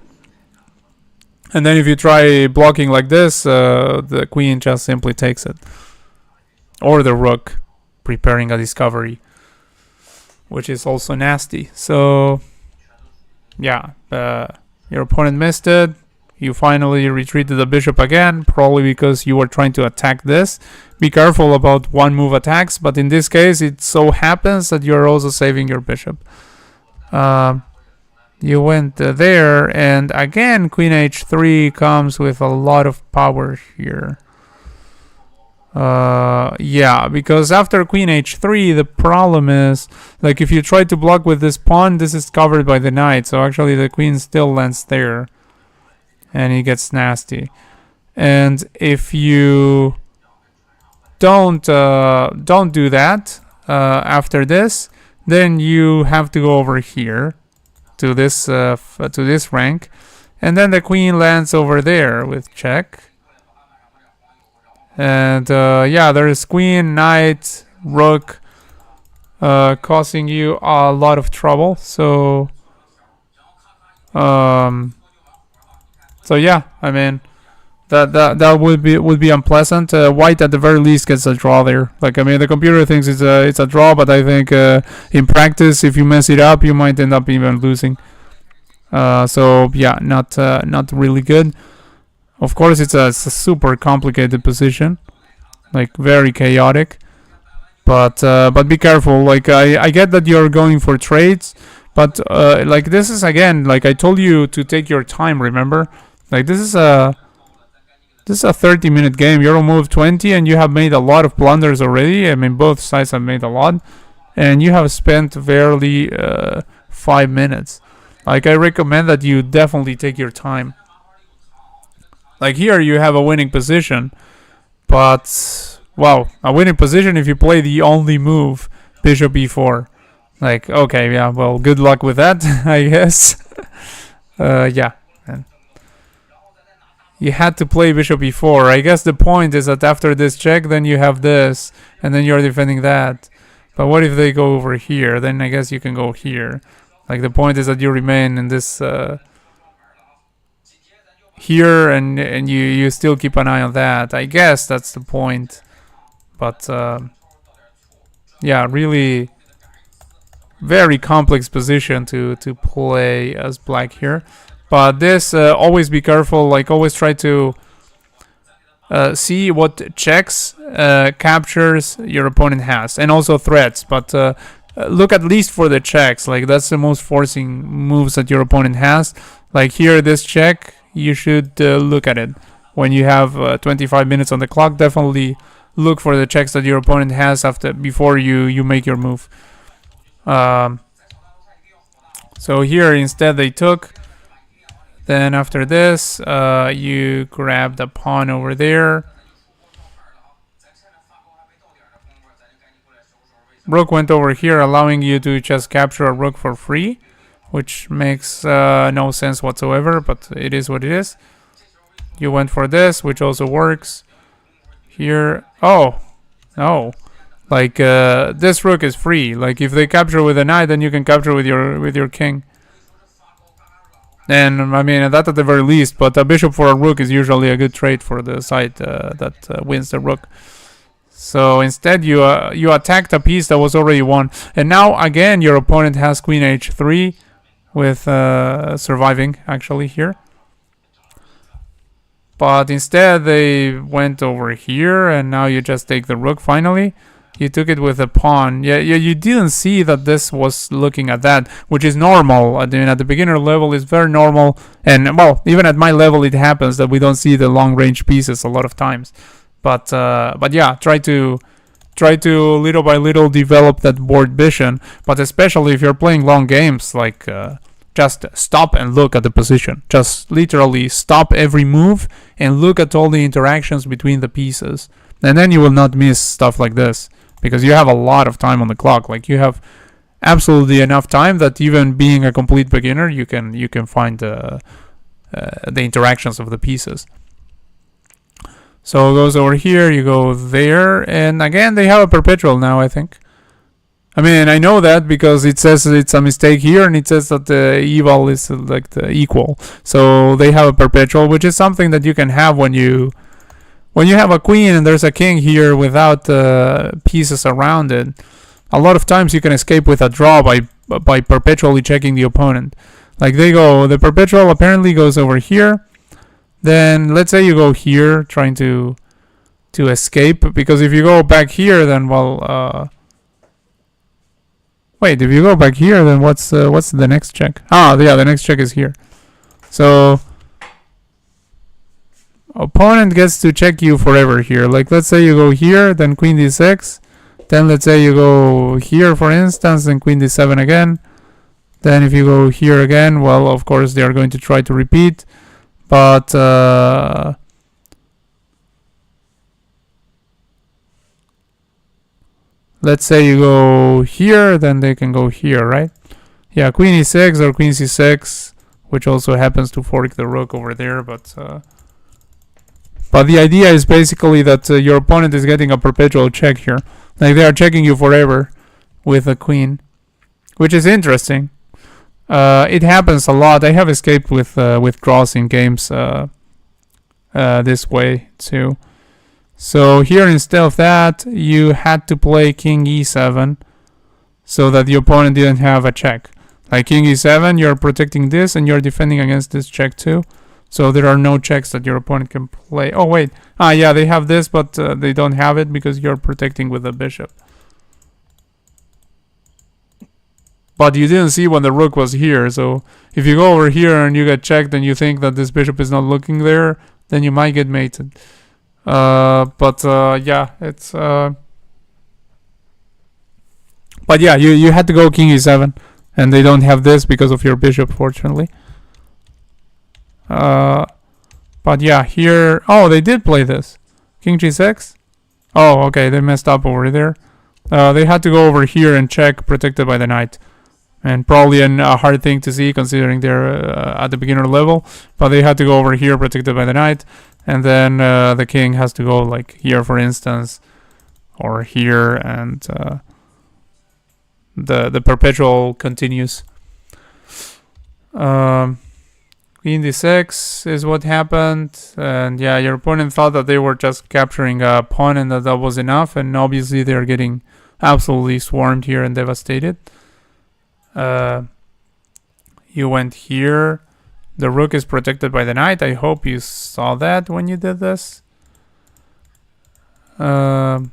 And then if you try blocking like this, the queen just simply takes it. Or the rook, preparing a discovery, which is also nasty. So yeah, your opponent missed it. You finally retreated the bishop again, probably because you were trying to attack this. Be careful about one move attacks, but in this case it so happens that you're also saving your bishop. You went there, and again queen h3 comes with a lot of power here. Yeah, because after queen h3, the problem is, like, if you try to block with this pawn, this is covered by the knight, so actually the queen still lands there, and it gets nasty. And if you don't do that after this, then you have to go over here to this rank, And then the queen lands over there with check. And yeah, there's queen, knight, rook, causing you a lot of trouble. So yeah, I mean that would be unpleasant. White at the very least gets a draw there. Like, I mean, the computer thinks it's a draw, but I think in practice, if you mess it up, you might end up even losing. So yeah, not really good. Of course, it's a super complicated position, like very chaotic. But be careful. Like, I get that you're going for trades, but like, this is, again, like I told you to take your time. Remember, like, this is a 30-minute game. You're on move 20, and you have made a lot of blunders already. I mean, both sides have made a lot, and you have spent barely 5 minutes. Like, I recommend that you definitely take your time. Like, here you have a winning position, but wow, a winning position if you play the only move, bishop e4. Like, okay, yeah, well, good luck with that, I guess. Yeah, man. You had to play bishop e4. I guess the point is that after this check, then you have this, and then you're defending that. But what if they go over here? Then I guess you can go here. Like, the point is that you remain in this here, and you still keep an eye on that. I guess that's the point. But yeah, really very complex position to play as black here. But this, always be careful. Like, always try to see what checks, captures your opponent has, and also threats. But look at least for the checks. Like, that's the most forcing moves that your opponent has. Like here, this check, you should look at it when you have 25 minutes on the clock. Definitely look for the checks that your opponent has before you make your move. So here, instead, they took. Then after this, you grab the pawn over there. Rook went over here, allowing you to just capture a rook for free, which makes no sense whatsoever, but it is what it is. You went for this, which also works. Here, oh, no. Like, this rook is free. Like, if they capture with a knight, then you can capture with your king. And I mean, that at the very least, but a bishop for a rook is usually a good trade for the side that wins the rook. So instead, you attacked a piece that was already won, and now again your opponent has queen h3 with surviving actually here. But instead they went over here, and now you just take the rook. Finally, you took it with a pawn. Yeah, you didn't see that this was looking at that, which is normal. I mean, at the beginner level, it's very normal, and well, even at my level, it happens that we don't see the long range pieces a lot of times. But yeah, try to little by little develop that board vision. But especially if you're playing long games, like just stop and look at the position. Just literally stop every move and look at all the interactions between the pieces, and then you will not miss stuff like this, because you have a lot of time on the clock. Like, you have absolutely enough time that even being a complete beginner, you can find the interactions of the pieces. So it goes over here, you go there, and again they have a perpetual now, I think. I mean, I know that because it says it's a mistake here, and it says that the eval is like the equal. So they have a perpetual, which is something that you can have when you have a queen and there's a king here without pieces around it. A lot of times you can escape with a draw by perpetually checking the opponent. Like, the perpetual apparently goes over here. Then let's say you go here trying to escape, because if you go back here, then wait, if you go back here, then what's the next check? Ah, yeah, the next check is here. So opponent gets to check you forever here. Like, let's say you go here, then queen d6. Then let's say you go here, for instance, then queen d7 again. Then if you go here again, well, of course they are going to try to repeat. But let's say you go here, then they can go here, right? Yeah, queen e6 or queen c6. which also happens to fork the rook over there. But the idea is basically that your opponent is getting a perpetual check here. Like, they are checking you forever with a queen, which is interesting. It happens a lot. I have escaped with draws in games this way too. So here, instead of that, you had to play king e7 so that the opponent didn't have a check. Like king e7, you're protecting this and you're defending against this check too. So there are no checks that your opponent can play. Oh wait, yeah, they have this, but they don't have it because you're protecting with the bishop. But you didn't see when the rook was here, so if you go over here and you get checked and you think that this bishop is not looking there, then you might get mated. Yeah, it's but yeah, you had to go king e7, and they don't have this because of your bishop, fortunately. But yeah, here, oh, they did play this. King g6? Oh, okay, they messed up over there. They had to go over here and check, protected by the knight. And probably a hard thing to see considering they're at the beginner level. But they had to go over here, protected by the knight. And then the king has to go like here, for instance, or here, and the perpetual continues. Queen d6 is what happened, and yeah, your opponent thought that they were just capturing a pawn and that was enough, and obviously they're getting absolutely swarmed here and devastated. You went here. The rook is protected by the knight. I hope you saw that when you did this. Took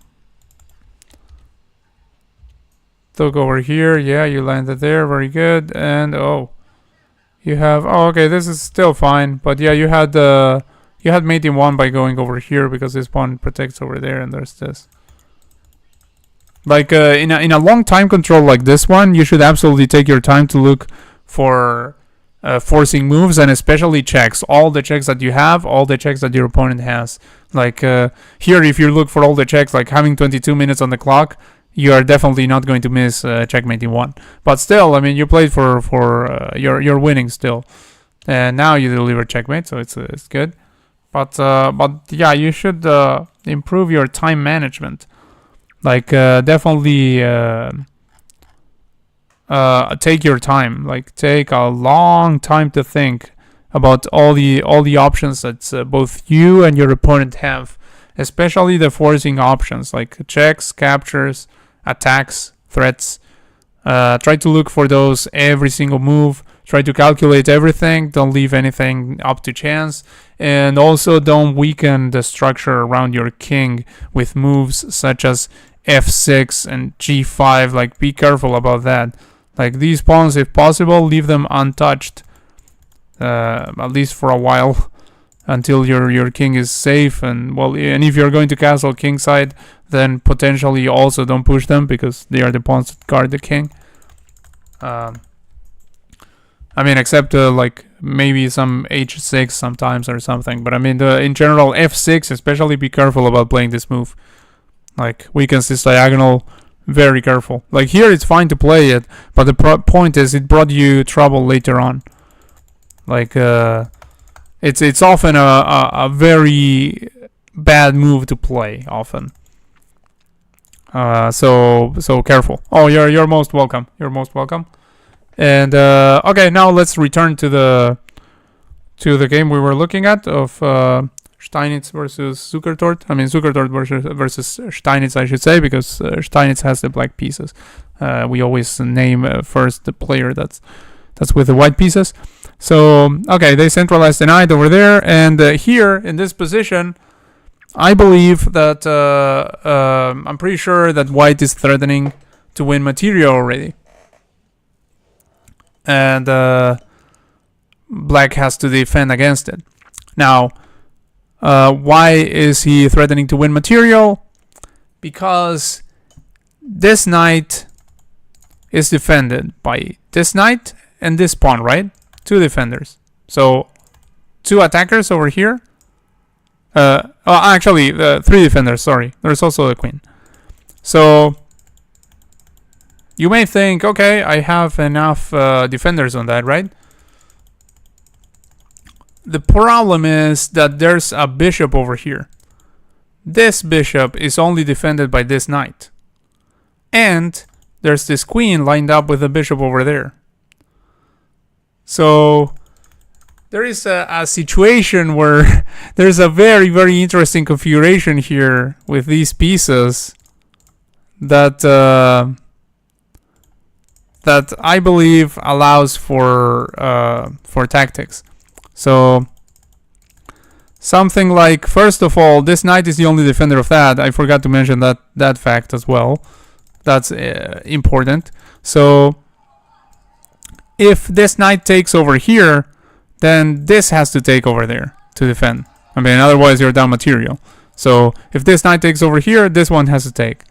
over here. Yeah, you landed there. Very good. And oh, you have. Oh, okay. This is still fine. But yeah, you had mate in one by going over here because this pawn protects over there, and there's this. Like in a long time control like this one, you should absolutely take your time to look for forcing moves, and especially checks. All the checks that you have, all the checks that your opponent has. Like here, if you look for all the checks, like having 22 minutes on the clock, you are definitely not going to miss checkmate in one. But still, I mean, you played for you're winning still, and now you deliver checkmate, so it's good. But yeah, you should improve your time management. Like definitely take your time. Like take a long time to think about all the options that both you and your opponent have, especially the forcing options like checks, captures, attacks, threats. Try to look for those every single move. Try to calculate everything. Don't leave anything up to chance. And also don't weaken the structure around your king with moves such as f6 and g5. Like, be careful about that. Like, these pawns, if possible, leave them untouched, at least for a while, until your king is safe. And well, and if you're going to castle kingside, then potentially also don't push them because they are the pawns that guard the king. I mean, except like maybe some h6 sometimes or something. But I mean, in general, f6, especially be careful about playing this move. Like, weakens this diagonal. Very careful. Like here, it's fine to play it, but the point is, it brought you trouble later on. Like it's often a very bad move to play. Often. So careful. Oh, you're most welcome. You're most welcome. And okay, now let's return to the game we were looking at of Steinitz versus Zukertort. I mean, Zukertort versus Steinitz, I should say, because Steinitz has the black pieces. We always name first the player that's with the white pieces. So okay, they centralized the knight over there, and here in this position, I believe that I'm pretty sure that white is threatening to win material already. And black has to defend against it. Now, why is he threatening to win material? Because this knight is defended by this knight and this pawn, right? Two defenders. So, two attackers over here. Actually, three defenders, sorry. There's also a queen. So, you may think, okay, I have enough defenders on that, right? The problem is that there's a bishop over here. This bishop is only defended by this knight. And there's this queen lined up with a bishop over there. So there is a situation where there's a very, very interesting configuration here with these pieces that that I believe allows for tactics. So something like, first of all, this knight is the only defender of that. I forgot to mention that fact as well. That's important. So if this knight takes over here, then this has to take over there to defend. I mean, otherwise you're down material. So if this knight takes over here, this one has to take.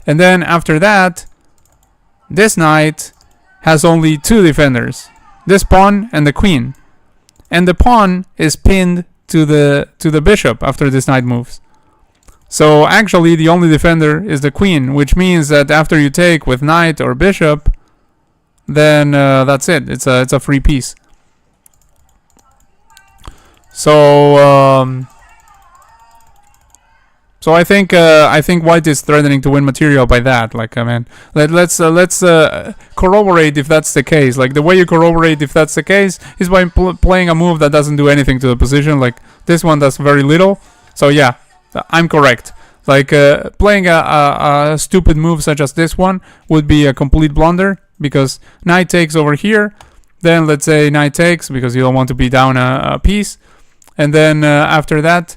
And then after that, this knight has only two defenders, this pawn and the queen. And the pawn is pinned to the bishop after this knight moves. So actually the only defender is the queen, which means that after you take with knight or bishop, then that's it. It's a free piece. So so I think white is threatening to win material by that. Like, I mean, let's corroborate if that's the case. Like, the way you corroborate if that's the case is by playing a move that doesn't do anything to the position. Like, this one does very little. So yeah, I'm correct. Like, playing a stupid move such as this one would be a complete blunder, because knight takes over here. Then let's say knight takes, because you don't want to be down a piece. And then after that,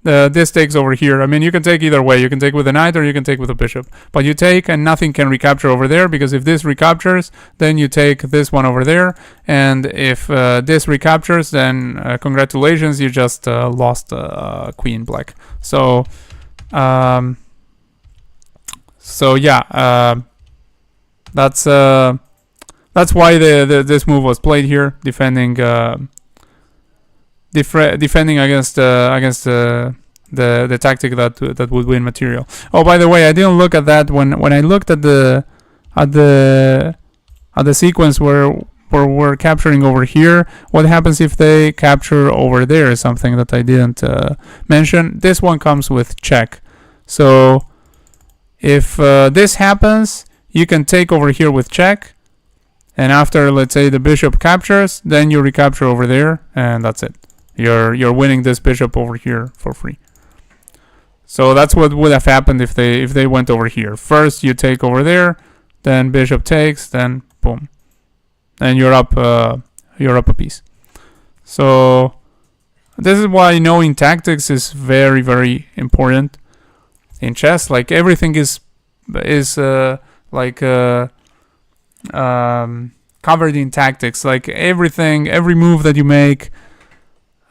this takes over here. I mean, you can take either way. You can take with a knight or you can take with a bishop. But you take and nothing can recapture over there, because if this recaptures, then you take this one over there. And if this recaptures, then congratulations, you just lost queen black. So, yeah, that's why this move was played here, defending against the tactic that would win material. Oh, by the way, I didn't look at that when I looked at the sequence where we're capturing over here. What happens if they capture over there is something that I didn't mention. This one comes with check. So if this happens, you can take over here with check, and after, let's say, the bishop captures, then you recapture over there, and that's it. You're winning this bishop over here for free. So that's what would have happened if they went over here. First you take over there, then bishop takes, then boom, and you're up a piece. So this is why knowing tactics is very, very important in chess. Like, everything is covered in tactics. Like, everything, every move that you make,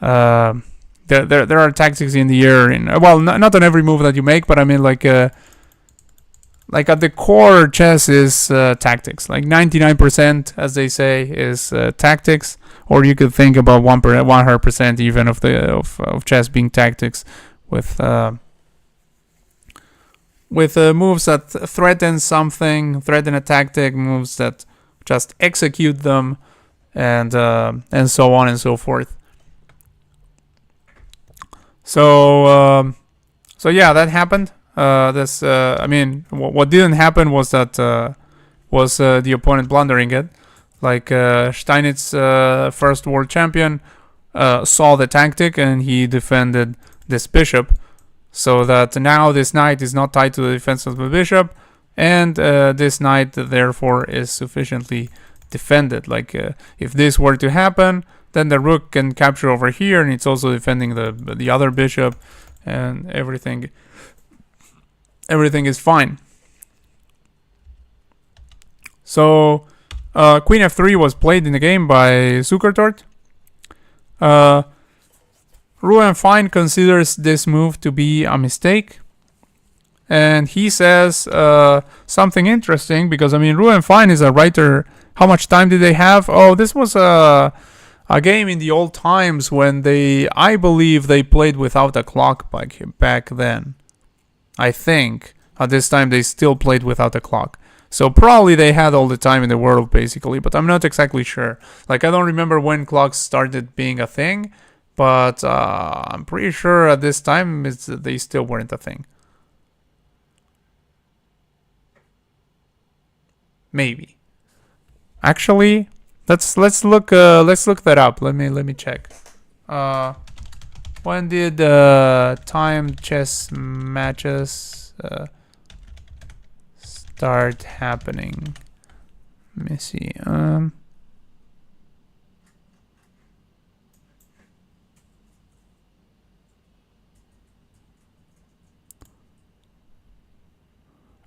there are tactics in the air. Well, not on every move that you make, but I mean, like at the core, chess is tactics. Like 99%, as they say, is tactics. Or you could think about 100% even of chess being tactics, with moves that threaten something, threaten a tactic, moves that just execute them, and so on and so forth. So yeah, that happened. I mean, what didn't happen was that the opponent blundering it. Like, Steinitz, first world champion, saw the tactic and he defended this bishop, so that now this knight is not tied to the defense of the bishop, and this knight therefore is sufficiently defended. Like, if this were to happen, then the rook can capture over here, and it's also defending the other bishop, and everything is fine. So queen f3 was played in the game by Zukertort. Wilhelm Steinitz considers this move to be a mistake, and he says something interesting, because I mean, Wilhelm Steinitz is a writer. How much time did they have? Oh, this was a game in the old times when I believe they played without a clock back then. I think at this time they still played without a clock. So probably they had all the time in the world, basically, but I'm not exactly sure. Like, I don't remember when clocks started being a thing, but I'm pretty sure at this time they still weren't a thing. Maybe. Actually, let's look that up. Let me check. When did timed chess matches start happening? Let me see.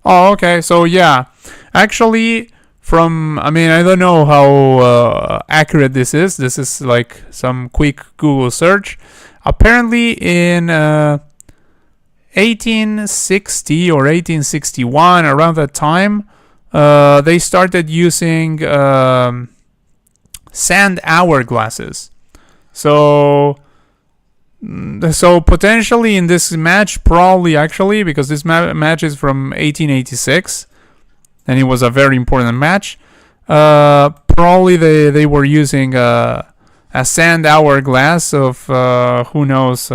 Oh, okay. So yeah, actually, I mean, I don't know how accurate this is. This is like some quick Google search. Apparently, in 1860 or 1861, around that time, they started using sand hourglasses. So potentially in this match, probably actually, because this match is from 1886, and it was a very important match. Probably they were using a sand hourglass of who knows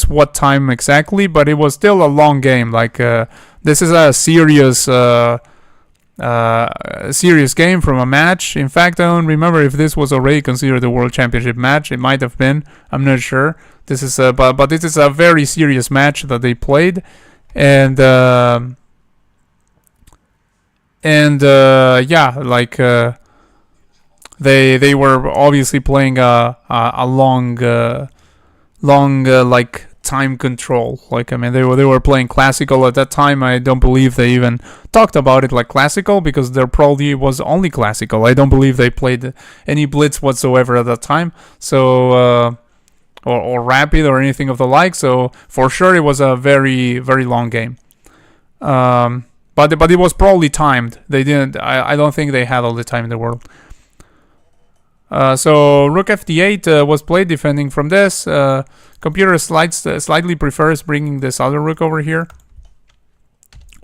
what time exactly, but it was still a long game. Like this is a serious game from a match. In fact, I don't remember if this was already considered a world championship match. It might have been. I'm not sure. This is but this is a very serious match that they played, and yeah, like they were obviously playing a long like time control. Like, I mean, they were playing classical at that time. I don't believe they even talked about it like classical, because there probably was only classical. I don't believe they played any blitz whatsoever at that time. So or rapid or anything of the like. So for sure it was a very, very long game. But it was probably timed. They didn't. I don't think they had all the time in the world. So rook fd8 was played, defending from this. Computer slightly prefers bringing this other rook over here,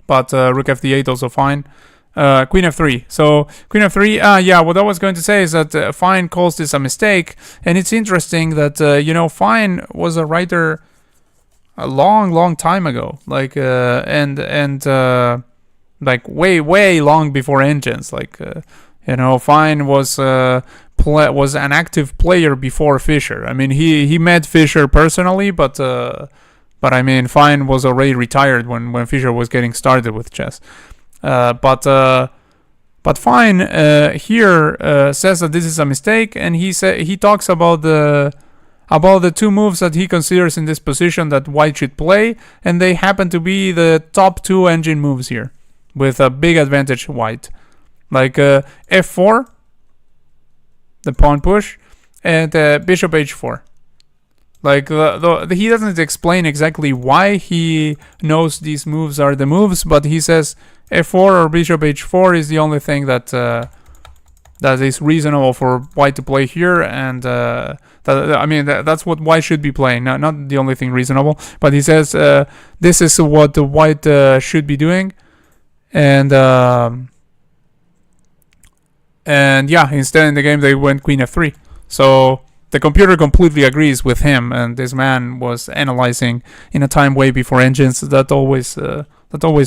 but rook fd8 also fine. Queen f3. So queen f3. Yeah, what I was going to say is that Fine calls this a mistake, and it's interesting that Fine was a writer a long time ago, like like way long before engines. Like Fine was an active player before Fischer. I mean, he met Fischer personally, but I mean, Fine was already retired when Fischer was getting started with chess. But Fine here says that this is a mistake, and he talks about the two moves that he considers in this position that White should play, and they happen to be the top two engine moves here, with a big advantage White, like f4, the pawn push, and bishop h4. Like he doesn't explain exactly why he knows these moves are the moves, but he says f4 or bishop h4 is the only thing that is reasonable for White to play here, and that's what White should be playing. Not the only thing reasonable, but he says this is what the White should be doing, and yeah, instead in the game they went queen f3. So the computer completely agrees with him, and this man was analyzing in a time way before engines. That always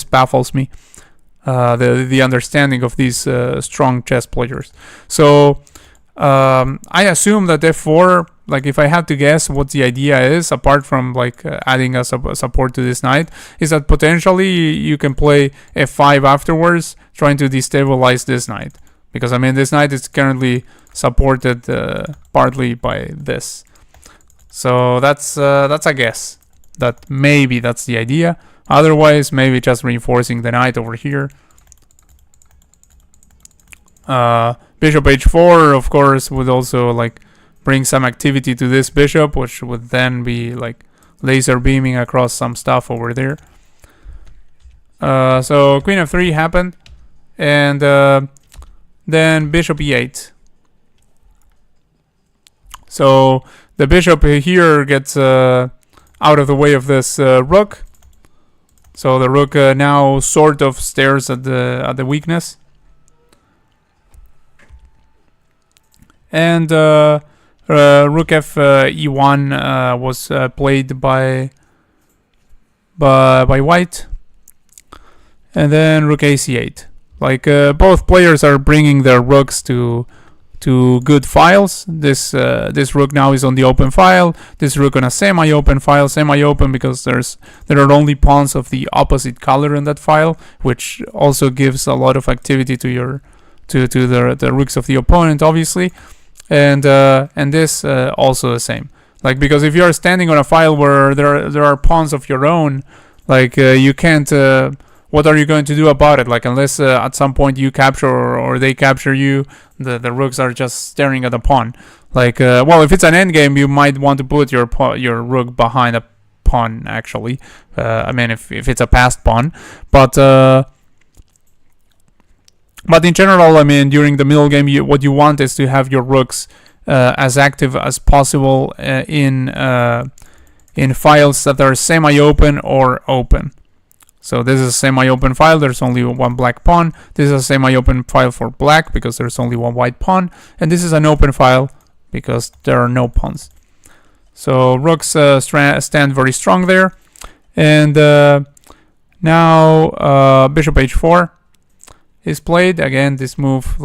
baffles me. The understanding of these strong chess players. So I assume that f4, like if I had to guess what the idea is, apart from like adding a support to this knight, is that potentially you can play f5 afterwards, trying to destabilize this knight. Because I mean, this knight is currently supported partly by this. So that's a guess. That maybe that's the idea. Otherwise, maybe just reinforcing the knight over here. Bishop h4, of course, would also like bring some activity to this bishop, which would then be like laser beaming across some stuff over there. So queen f3 happened, and then bishop e8. So the bishop here gets out of the way of this rook. So the rook now sort of stares at the weakness. And rook f e1 was played by white, and then rook a c8. Like both players are bringing their rooks to good files. This rook now is on the open file. This rook on a semi-open file. Semi-open because there are only pawns of the opposite color in that file, which also gives a lot of activity to the rooks of the opponent, obviously. And this also the same. Like, because if you are standing on a file where there are pawns of your own, like you can't. What are you going to do about it? Like, unless at some point you capture or they capture you, the rooks are just staring at the pawn. Like, well, if it's an endgame, you might want to put your rook behind a pawn. Actually, I mean, if it's a passed pawn, but in general, I mean, during the middle game, what you want is to have your rooks as active as possible in files that are semi-open or open. So this is a semi-open file. There's only one black pawn. This is a semi-open file for black because there's only one white pawn. And this is an open file because there are no pawns. So rooks stand very strong there. And now bishop h4 is played. Again, this move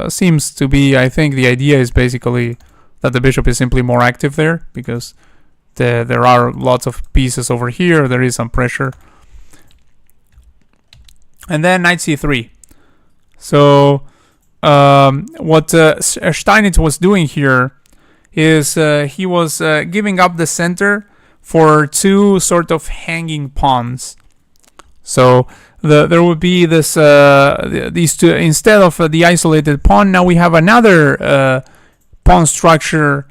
seems to be, I think the idea is basically that the bishop is simply more active there because there are lots of pieces over here. There is some pressure. And then knight c3. So what Steinitz was doing here is he was giving up the center for two sort of hanging pawns. So there would be this these two instead of the isolated pawn. Now we have another pawn structure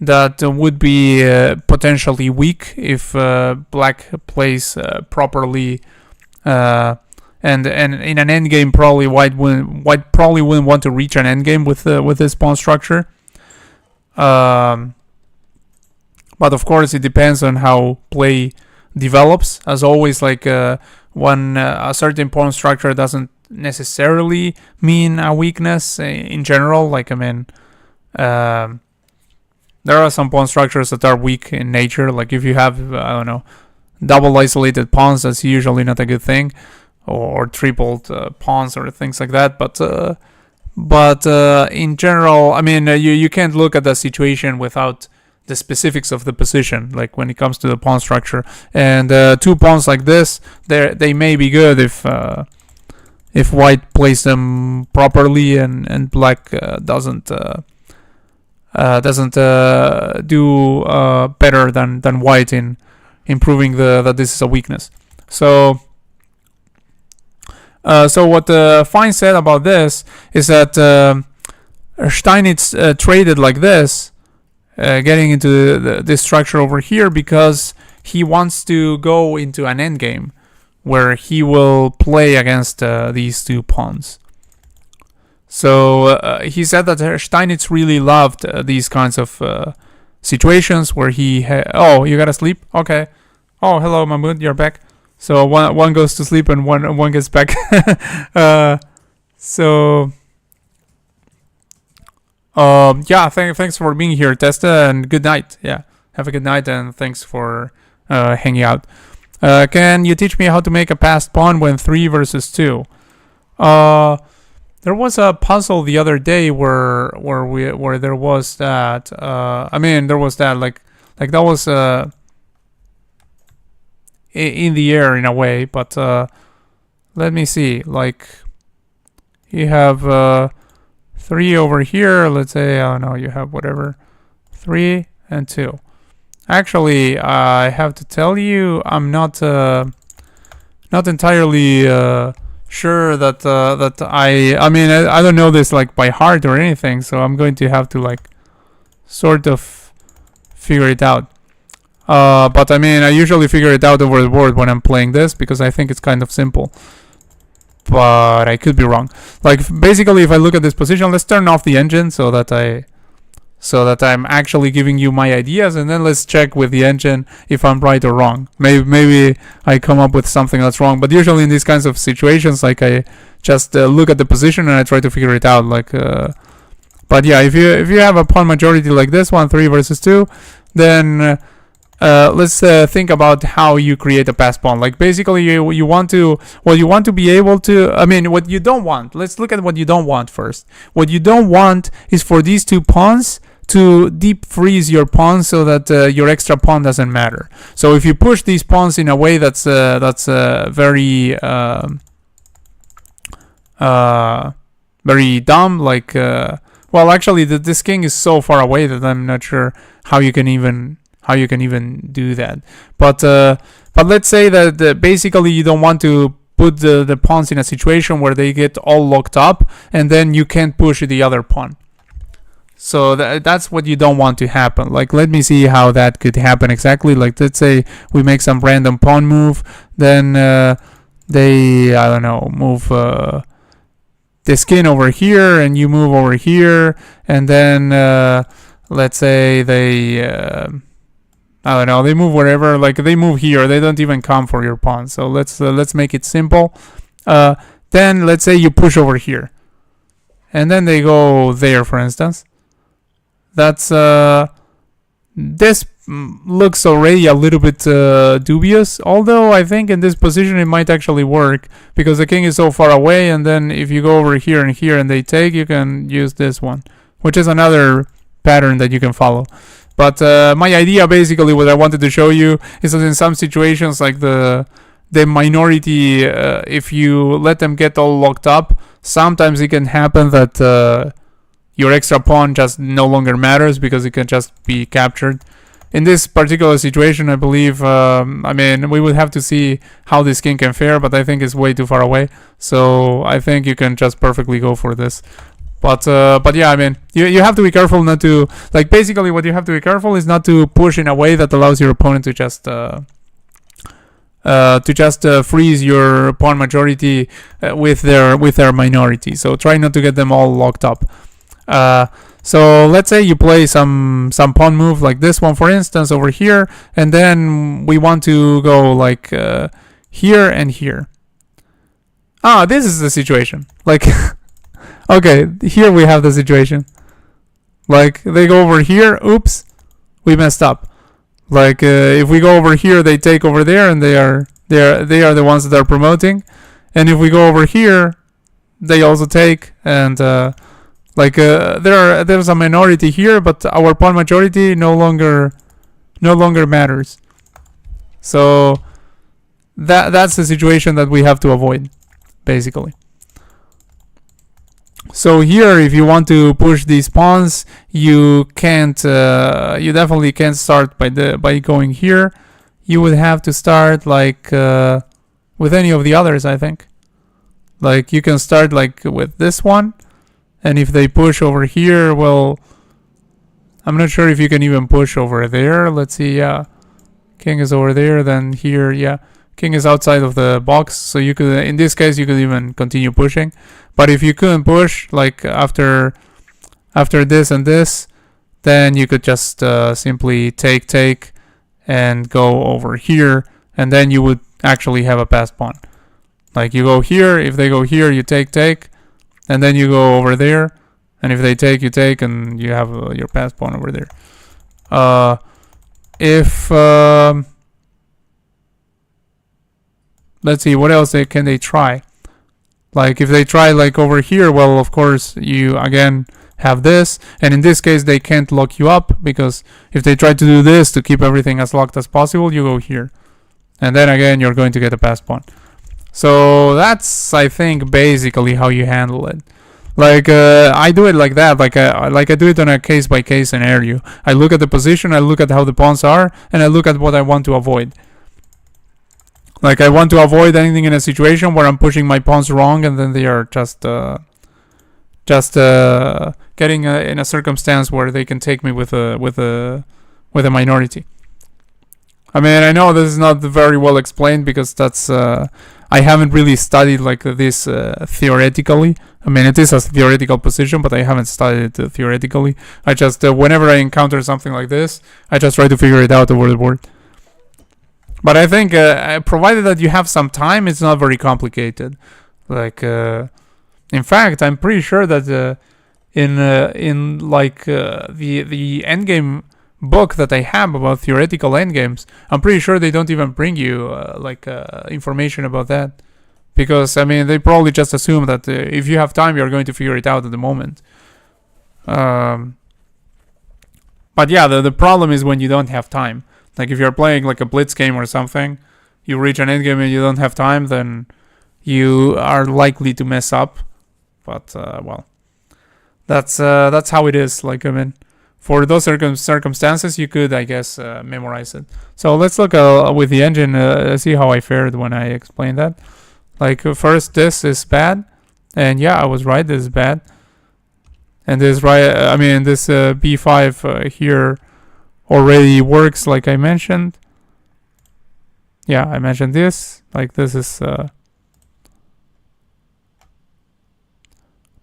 that would be potentially weak if black plays properly. And in an endgame, probably white probably wouldn't want to reach an endgame with this pawn structure. But of course, it depends on how play develops. As always, like when a certain pawn structure doesn't necessarily mean a weakness in general. Like, I mean, there are some pawn structures that are weak in nature. Like if you have, I don't know, double isolated pawns, that's usually not a good thing. Or tripled pawns or things like that, but in general, I mean, you can't look at the situation without the specifics of the position. Like when it comes to the pawn structure, and two pawns like this, they may be good if white plays them properly and black doesn't do better than white in proving that this is a weakness. So what Fine said about this is that Steinitz traded like this, getting into this structure over here because he wants to go into an endgame where he will play against these two pawns. So he said that Steinitz really loved these kinds of situations where he oh, you gotta sleep? Okay. Oh, hello Mahmoud, you're back. So one goes to sleep and one gets back. Yeah, thanks for being here, Testa, and good night. Yeah, have a good night and thanks for hanging out. Can you teach me how to make a passed pawn when 3 versus 2? There was a puzzle the other day where there was that. I mean, there was that like that was in the air in a way, but let me see. Like you have 3 over here. Let's say, I don't know, you have whatever 3 and 2. Actually, I have to tell you, I'm not entirely sure that I mean, I don't know this like by heart or anything, so I'm going to have to like sort of figure it out. But I mean, I usually figure it out over the board when I'm playing this because I think it's kind of simple. But I could be wrong. Like basically, if I look at this position, let's turn off the engine so that I'm actually giving you my ideas, and then let's check with the engine if I'm right or wrong. Maybe I come up with something that's wrong. But usually in these kinds of situations, like I just look at the position and I try to figure it out. Like But yeah, if you have a pawn majority like this one, 3 versus 2, then let's think about how you create a pass pawn. Like basically, you want to be able to. I mean, what you don't want. Let's look at what you don't want first. What you don't want is for these 2 pawns to deep freeze your pawn so that your extra pawn doesn't matter. So if you push these pawns in a way that's very very dumb, like well, actually, this king is so far away that I'm not sure how you can even do that. But let's say that basically you don't want to put the pawns in a situation where they get all locked up and then you can't push the other pawn. So that's what you don't want to happen. Like, let me see how that could happen exactly. Like, let's say we make some random pawn move, then they, I don't know, move the skin over here and you move over here, and then let's say they I don't know, they move wherever. Like, they move here, they don't even come for your pawn. So let's make it simple. Then let's say you push over here and then they go there, for instance. That's this looks already a little bit dubious, although I think in this position it might actually work because the king is so far away, and then if you go over here and here and they take, you can use this one, which is another pattern that you can follow. But my idea, basically what I wanted to show you, is that in some situations, like the minority, if you let them get all locked up, sometimes it can happen that your extra pawn just no longer matters because it can just be captured. In this particular situation, I believe, I mean, we would have to see how this king can fare, but I think it's way too far away. So I think you can just perfectly go for this. But yeah, I mean, you have to be careful not to, like, basically what you have to be careful is not to push in a way that allows your opponent to just freeze your pawn majority with their minority. So try not to get them all locked up. So let's say you play some pawn move like this one, for instance, over here, and then we want to go like here and here. This is the situation. Like, okay, here we have the situation. Like, they go over here. Oops, we messed up. Like, if we go over here, they take over there, and they are the ones that are promoting. And if we go over here, they also take, and like there's a minority here, but our pawn majority no longer matters. So that's the situation that we have to avoid, basically. So here, if you want to push these pawns, you can't. You definitely can't start by going here. You would have to start like with any of the others, I think. Like, you can start like with this one. And if they push over here, well, I'm not sure if you can even push over there. Let's see, yeah. King is over there, then here, yeah. King is outside of the box, so you could, in this case, you could even continue pushing. But if you couldn't push, like after this and this, then you could just simply take, and go over here, and then you would actually have a passed pawn. Like, you go here, if they go here, you take, and then you go over there, and if they take, you take, and you have your passed pawn over there. Let's see, what else can they try? Like, if they try like over here, well, of course, you again have this, and in this case, they can't lock you up, because if they try to do this to keep everything as locked as possible, you go here. And then again, you're going to get a passed pawn. So that's, I think, basically how you handle it. Like, I do it like that. Like I do it on a case-by-case scenario. I look at the position, I look at how the pawns are, and I look at what I want to avoid. Like, I want to avoid anything in a situation where I'm pushing my pawns wrong, and then they are just getting in a circumstance where they can take me with a minority. I mean, I know this is not very well explained, because that's I haven't really studied like this theoretically. I mean, it is a theoretical position, but I haven't studied it theoretically. I just whenever I encounter something like this, I just try to figure it out over the board. But I think provided that you have some time, it's not very complicated. Like, in fact, I'm pretty sure that in like the endgame book that I have about theoretical endgames, I'm pretty sure they don't even bring you information about that, because I mean they probably just assume that if you have time, you're going to figure it out at the moment. But yeah, the problem is when you don't have time. Like if you're playing like a blitz game or something, you reach an endgame and you don't have time, then you are likely to mess up. But well, that's how it is. Like I mean, for those circumstances, you could, I guess, memorize it. So let's look with the engine, see how I fared when I explained that. Like first, this is bad, and yeah, I was right. This is bad, and this I mean, this b5 here already works, like I mentioned. Yeah, I mentioned this. Like this is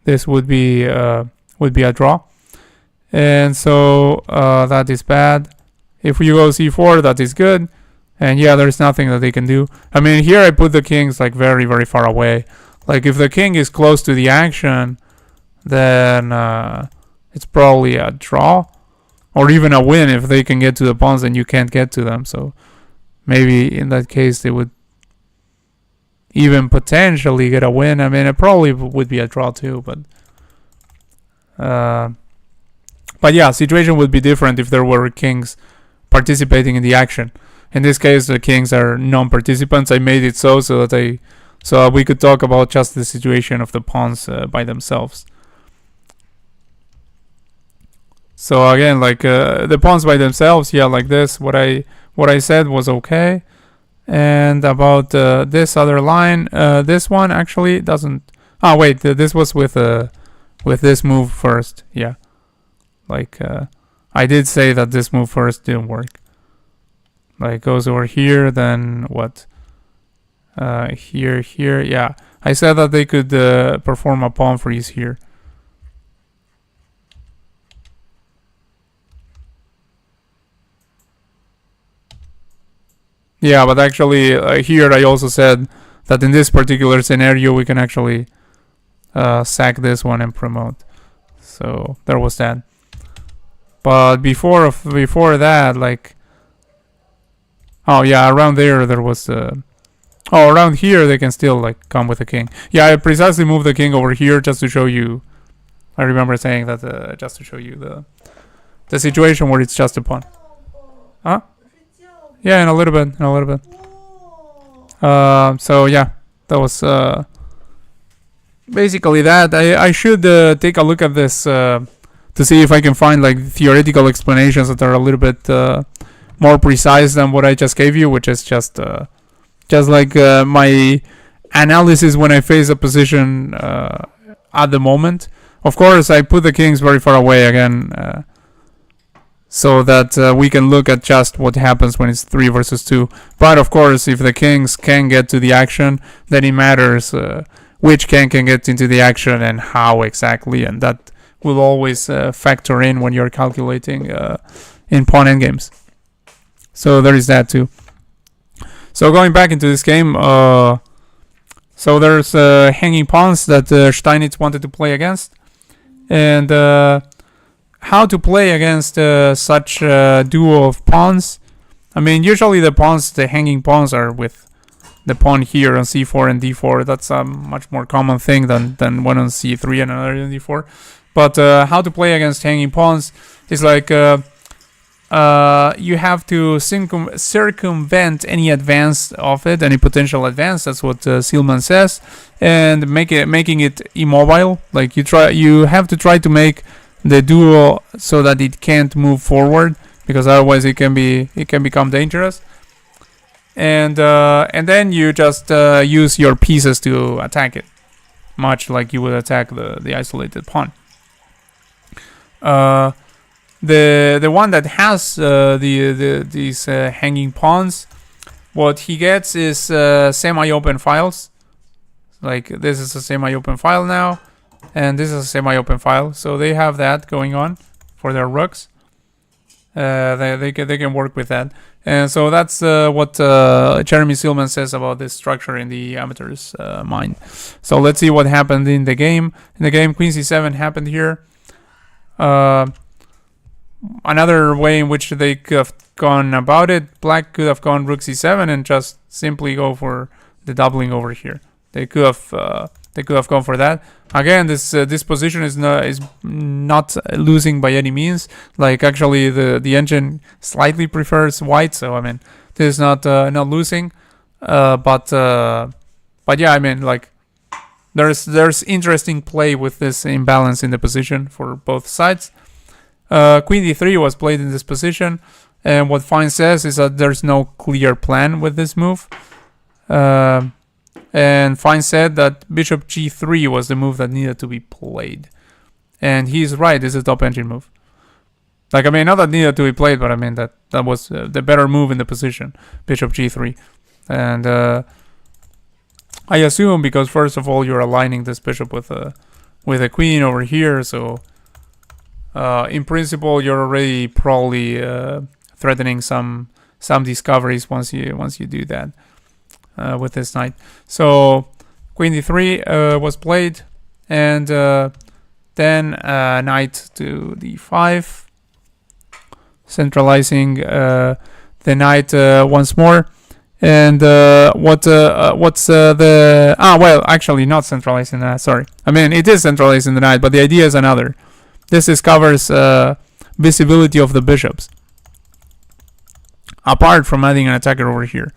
this would be a draw. And so that is bad. If you go c4, that is good. And yeah, there's nothing that they can do. I mean, here I put the kings like very, very far away. Like if the king is close to the action, then it's probably a draw. Or even a win if they can get to the pawns and you can't get to them. So maybe in that case they would even potentially get a win. I mean, it probably would be a draw too, but yeah, situation would be different if there were kings participating in the action. In this case, the kings are non-participants. I made it so that we could talk about just the situation of the pawns by themselves. So again, like the pawns by themselves, yeah, like this. What I said was okay. And about this other line, this one actually doesn't. Oh wait, this was with this move first. Yeah. Like, I did say that this move first didn't work. Like, goes over here, then what? Here, yeah. I said that they could perform a pawn freeze here. Yeah, but actually, here I also said that in this particular scenario, we can actually sack this one and promote. So, there was that. But before that, like, oh yeah, around there was around here they can still like come with the king. Yeah, I precisely moved the king over here just to show you. I remember saying that just to show you the situation where it's just a pawn. Huh? Yeah, in a little bit. So yeah, that was basically that. I should take a look at this. To see if I can find like theoretical explanations that are a little bit more precise than what I just gave you, which is just like my analysis when I face a position at the moment. Of course, I put the kings very far away again, so that we can look at just what happens when it's 3 versus 2. But of course, if the kings can get to the action, then it matters which king can get into the action and how exactly, and that will always factor in when you're calculating in pawn endgames. So there is that too. So going back into this game, so there's hanging pawns that Steinitz wanted to play against, and how to play against such a duo of pawns. I mean, usually the hanging pawns are with the pawn here on c4 and d4. That's a much more common thing than one on c3 and another on d4. But how to play against hanging pawns is like you have to circumvent any advance of it, any potential advance. That's what Seelman says, and making it immobile. Like you have to try to make the duo so that it can't move forward, because otherwise it can become dangerous. And then you just use your pieces to attack it, much like you would attack the isolated pawn. The one that has these hanging pawns, what he gets is semi-open files. Like this is a semi-open file now, and this is a semi-open file. So they have that going on for their rooks. They can work with that, and so that's what Jeremy Seelman says about this structure in the amateur's mind. So let's see what happened in the game. In the game, Queen c7 happened here. Another way in which they could have gone about it, black could have gone rook c7 and just simply go for the doubling over here. They could have gone for that. Again, this position is not losing by any means. Like, actually, the engine slightly prefers white, so I mean, this is not losing. But yeah, I mean, like, there's interesting play with this imbalance in the position for both sides. Queen d3 was played in this position, and what Fine says is that there's no clear plan with this move. And Fine said that bishop g3 was the move that needed to be played. And he's right, it's a top engine move. Like, I mean, not that needed to be played, but I mean that was the better move in the position, bishop g3. And I assume because, first of all, you're aligning this bishop with a queen over here, so in principle you're already probably threatening some discoveries once you do that. With this knight. So queen d3 was played, and then knight to d5, centralizing the knight once more. And what's the well, actually not centralizing that, sorry. I mean, it is centralizing the knight, but the idea is another. This discovers visibility of the bishops, apart from adding an attacker over here.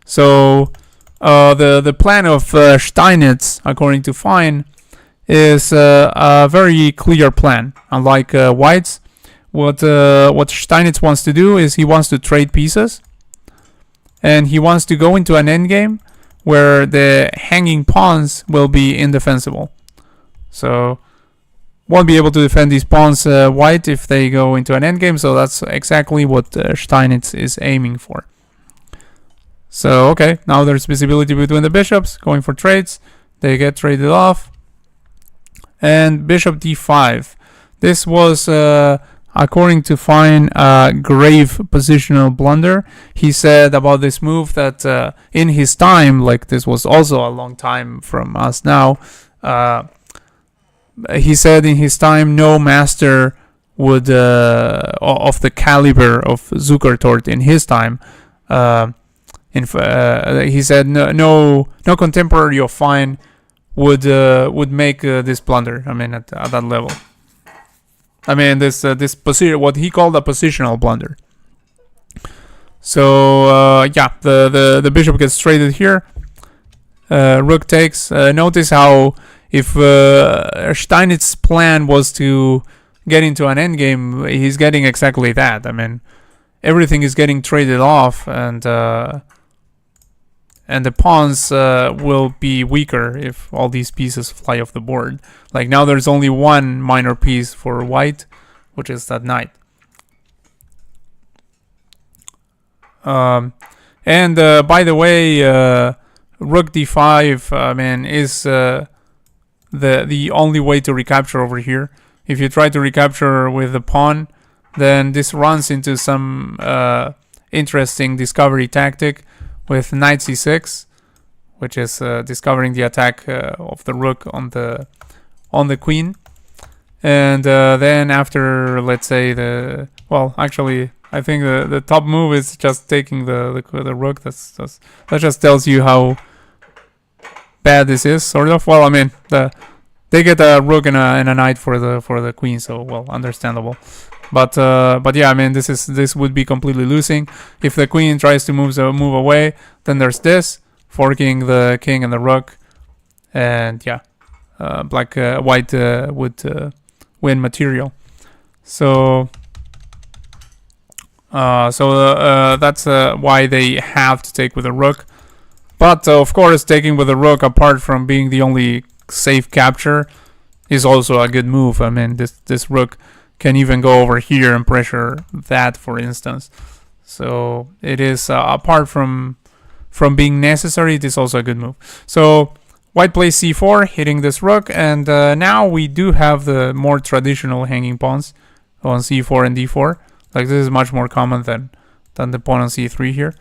So the plan of Steinitz, according to Fine, is a very clear plan. Unlike White's, what Steinitz wants to do is he wants to trade pieces, and he wants to go into an endgame where the hanging pawns will be indefensible. So won't be able to defend these pawns, White, if they go into an endgame. So that's exactly what Steinitz is aiming for. So, okay, now there's visibility between the bishops, going for trades. They get traded off. And bishop d5. This was, according to Fine, a grave positional blunder. He said about this move that in his time, like this was also a long time from us now, he said in his time no master would, of the caliber of Zukertort in his time, he said no contemporary of Fine would make this blunder. I mean, at that level. I mean, this position, what he called a positional blunder. So yeah, the bishop gets traded here. Rook takes. Notice how if Steinitz's plan was to get into an endgame, he's getting exactly that. I mean, everything is getting traded off, and the pawns will be weaker if all these pieces fly off the board. Like, now there's only one minor piece for White, which is that knight. And by the way, rook d5, I mean, is the only way to recapture over here. If you try to recapture with the pawn, then this runs into some interesting discovery tactic with knight c6, which is discovering the attack of the rook on the queen. And then after, let's say, actually, I think the top move is just taking the rook. That just tells you how bad this is, sort of. Well, I mean, they get a rook and a knight for the queen, so, well, understandable. But yeah, I mean, this would be completely losing. If the queen tries to move away, then there's this, forking the king and the rook, and yeah, white would win material. So that's why they have to take with a rook. But of course, taking with a rook, apart from being the only safe capture, is also a good move. I mean, this rook can even go over here and pressure that, for instance. So it is, apart from being necessary, it is also a good move. So White plays c4, hitting this rook, and now we do have the more traditional hanging pawns on c4 and d4. Like, this is much more common than the pawn on c3 here.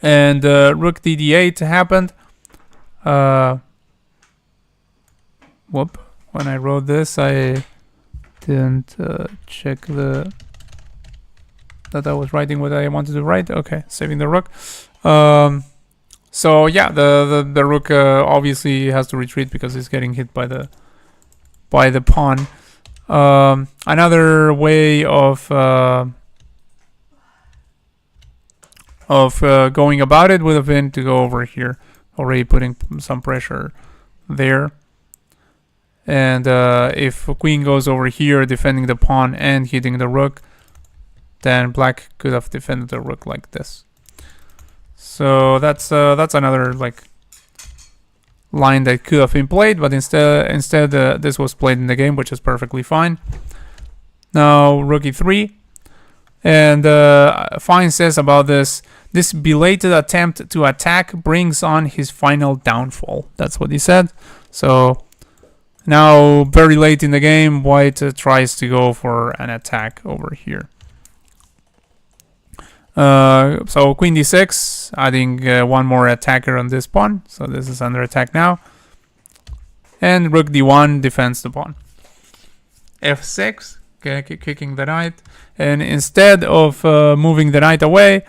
And rook dd8 happened. when I wrote this, I didn't check that I was writing what I wanted to write. Okay, saving the rook. So yeah, the rook obviously has to retreat because it's getting hit by the pawn. Another way of going about it would have been to go over here, already putting some pressure there. And if queen goes over here, defending the pawn and hitting the rook, then black could have defended the rook like this. So that's another like line that could have been played, but instead this was played in the game, which is perfectly fine. Now rook e3, and Fine says about this belated attempt to attack brings on his final downfall. That's what he said. So now, very late in the game, white tries to go for an attack over here. So queen d6, adding one more attacker on this pawn. So this is under attack now. And rook d1 defends the pawn. f6, kicking the knight. And instead of moving the knight away,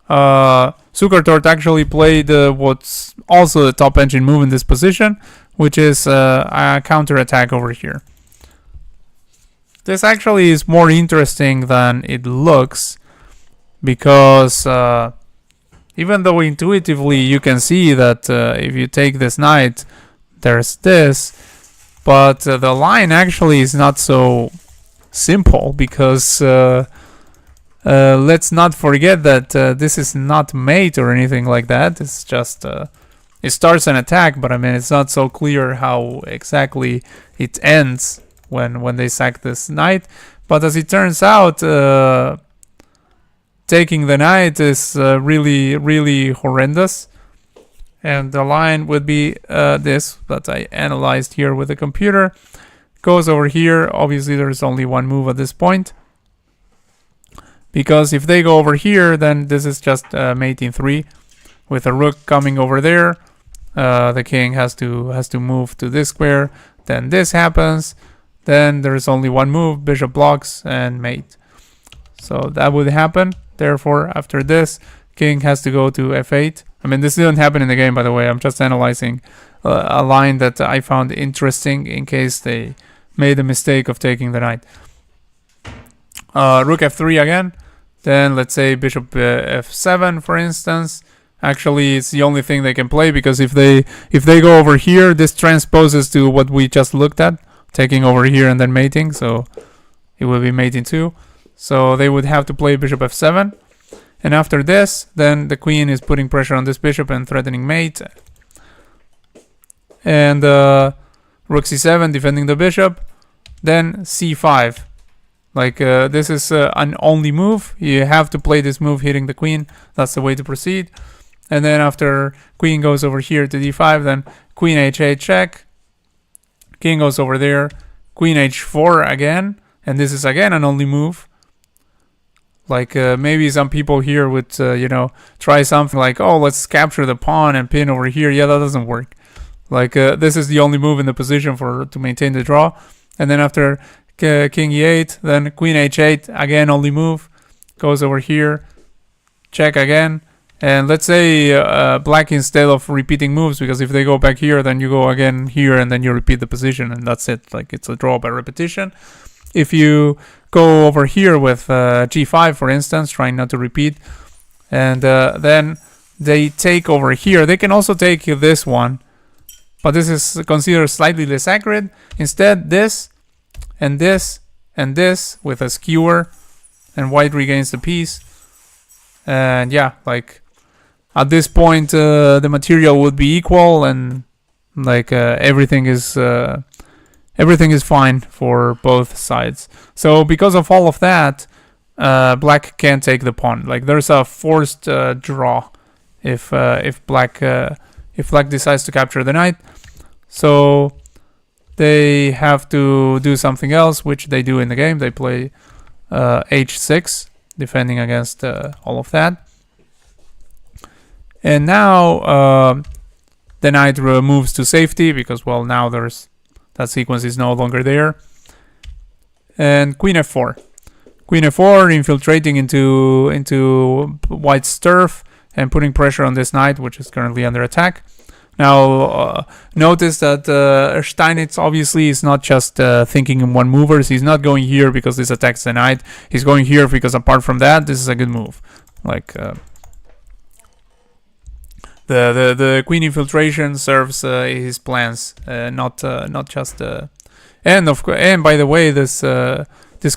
Zukertort actually played what's also the top engine move in this position, which is a counter attack over here. This actually is more interesting than it looks, because even though intuitively you can see that if you take this knight, there's this, but the line actually is not so simple, because let's not forget that this is not mate or anything like that. It's just it starts an attack, but I mean it's not so clear how exactly it ends when they sack this knight. But as it turns out, taking the knight is really horrendous, and the line would be this that I analyzed here with the computer. Goes over here. Obviously there's only one move at this point, because if they go over here, then this is just mating 3 with a rook coming over there. The king has to move to this square. Then this happens. Then there's only one move, bishop blocks and mate. So that would happen. Therefore, after this, king has to go to f8. I mean, this didn't happen in the game, by the way. I'm just analyzing a line that I found interesting in case they made the mistake of taking the knight. Rook f3 again. Then let's say bishop f7, for instance. Actually, it's the only thing they can play, because if they go over here, this transposes to what we just looked at, taking over here and then mating. So it will be mating 2. So they would have to play bishop f7. And after this, then the queen is putting pressure on this bishop and threatening mate. And rook c7 defending the bishop. Then c5. Like this is an only move. You have to play this move hitting the queen. That's the way to proceed. And then after queen goes over here to d5, then queen h8 check. King goes over there. Queen h4 again. And this is again an only move. Like maybe some people here would, try something like, oh, let's capture the pawn and pin over here. Yeah, that doesn't work. Like this is the only move in the position to maintain the draw. And then after king e8, then queen h8, again only move. Goes over here. Check again. And let's say black, instead of repeating moves, because if they go back here, then you go again here and then you repeat the position and that's it. Like it's a draw by repetition. If you go over here with g5, for instance, trying not to repeat, and then they take over here, they can also take this one, but this is considered slightly less accurate. Instead, this and this and this with a skewer, and white regains the piece. And yeah, like at this point the material would be equal, and like everything is fine for both sides. So because of all of that, black can't take the pawn. Like there's a forced draw if black decides to capture the knight. So they have to do something else, which they do in the game. They play h6, defending against all of that. And now the knight moves to safety, because, well, now that's That sequence is no longer there. And queen f4. Queen f4 infiltrating into white's turf and putting pressure on this knight, which is currently under attack. Now, notice that Steinitz obviously is not just thinking in one movers. He's not going here because this attacks the knight. He's going here because apart from that, this is a good move. Like the queen infiltration serves his plans, not just. And by the way, this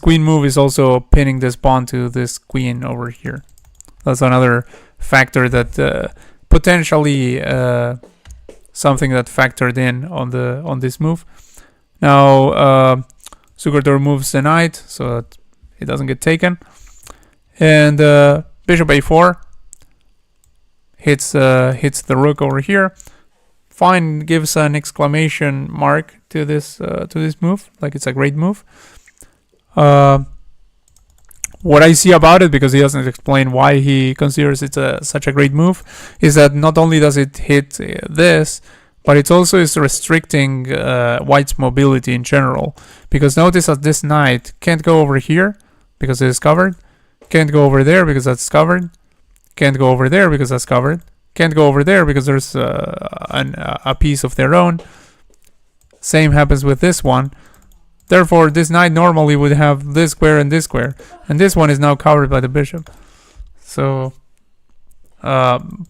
queen move is also pinning this pawn to this queen over here. That's another factor that potentially something that factored in on this move. Now Zukertort moves the knight so that it doesn't get taken, and bishop a4 hits the rook over here. Fine gives an exclamation mark to this move, like it's a great move. What I see about it, because he doesn't explain why he considers it such a great move, is that not only does it hit this, but it also is restricting white's mobility in general. Because notice that this knight can't go over here because it is covered, can't go over there because that's covered, can't go over there because that's covered, can't go over there because there's a piece of their own. Same happens with this one. Therefore, this knight normally would have this square, and this one is now covered by the bishop. So,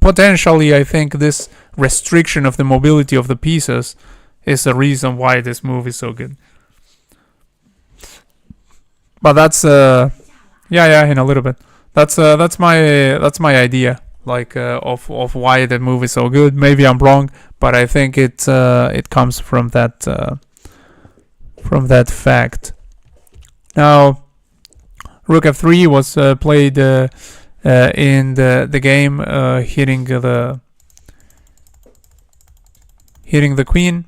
potentially, I think this restriction of the mobility of the pieces is the reason why this move is so good. But that's yeah, in a little bit. That's my idea, like of why the move is so good. Maybe I'm wrong, but I think it comes from that. From that fact. Now, rook f3 was played in the game, hitting the queen,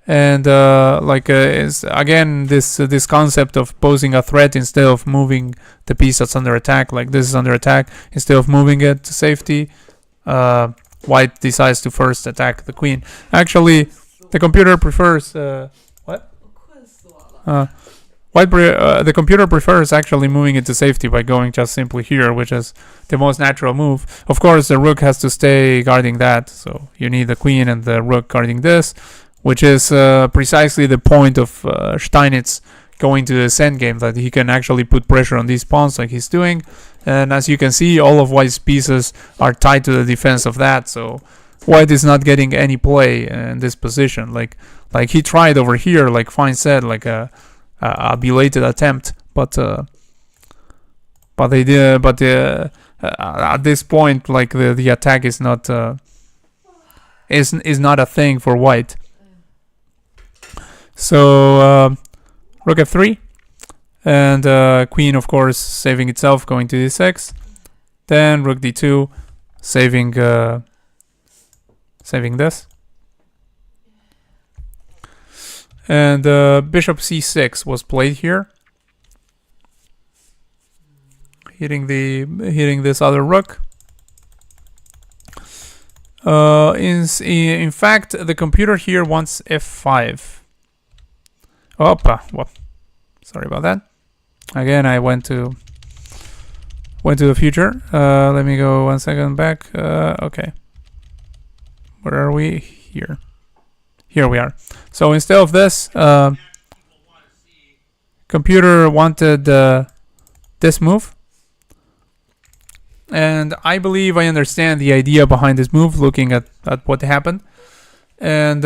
and is again this concept of posing a threat instead of moving the piece that's under attack. Like this is under attack, instead of moving it to safety, white decides to first attack the queen. Actually, the computer prefers the computer prefers actually moving it to safety by going just simply here, which is the most natural move. Of course, the rook has to stay guarding that, so you need the queen and the rook guarding this, which is precisely the point of Steinitz going to this endgame, that he can actually put pressure on these pawns like he's doing. And as you can see, all of white's pieces are tied to the defense of that, so white is not getting any play in this position. Like he tried over here, like Fine said, like a belated attempt, but they did. But at this point, like the attack is not a thing for white. So rook f3, and queen, of course, saving itself, going to d6. Then rook d2, saving this. And bishop c6 was played here, hitting this other rook. In fact, the computer here wants f5. Opa, well, sorry about that. Again, I went to the future. Let me go 1 second back. Okay, where are we? Here. Here we are. So instead of this, computer wanted this move. And I believe I understand the idea behind this move, looking at what happened. And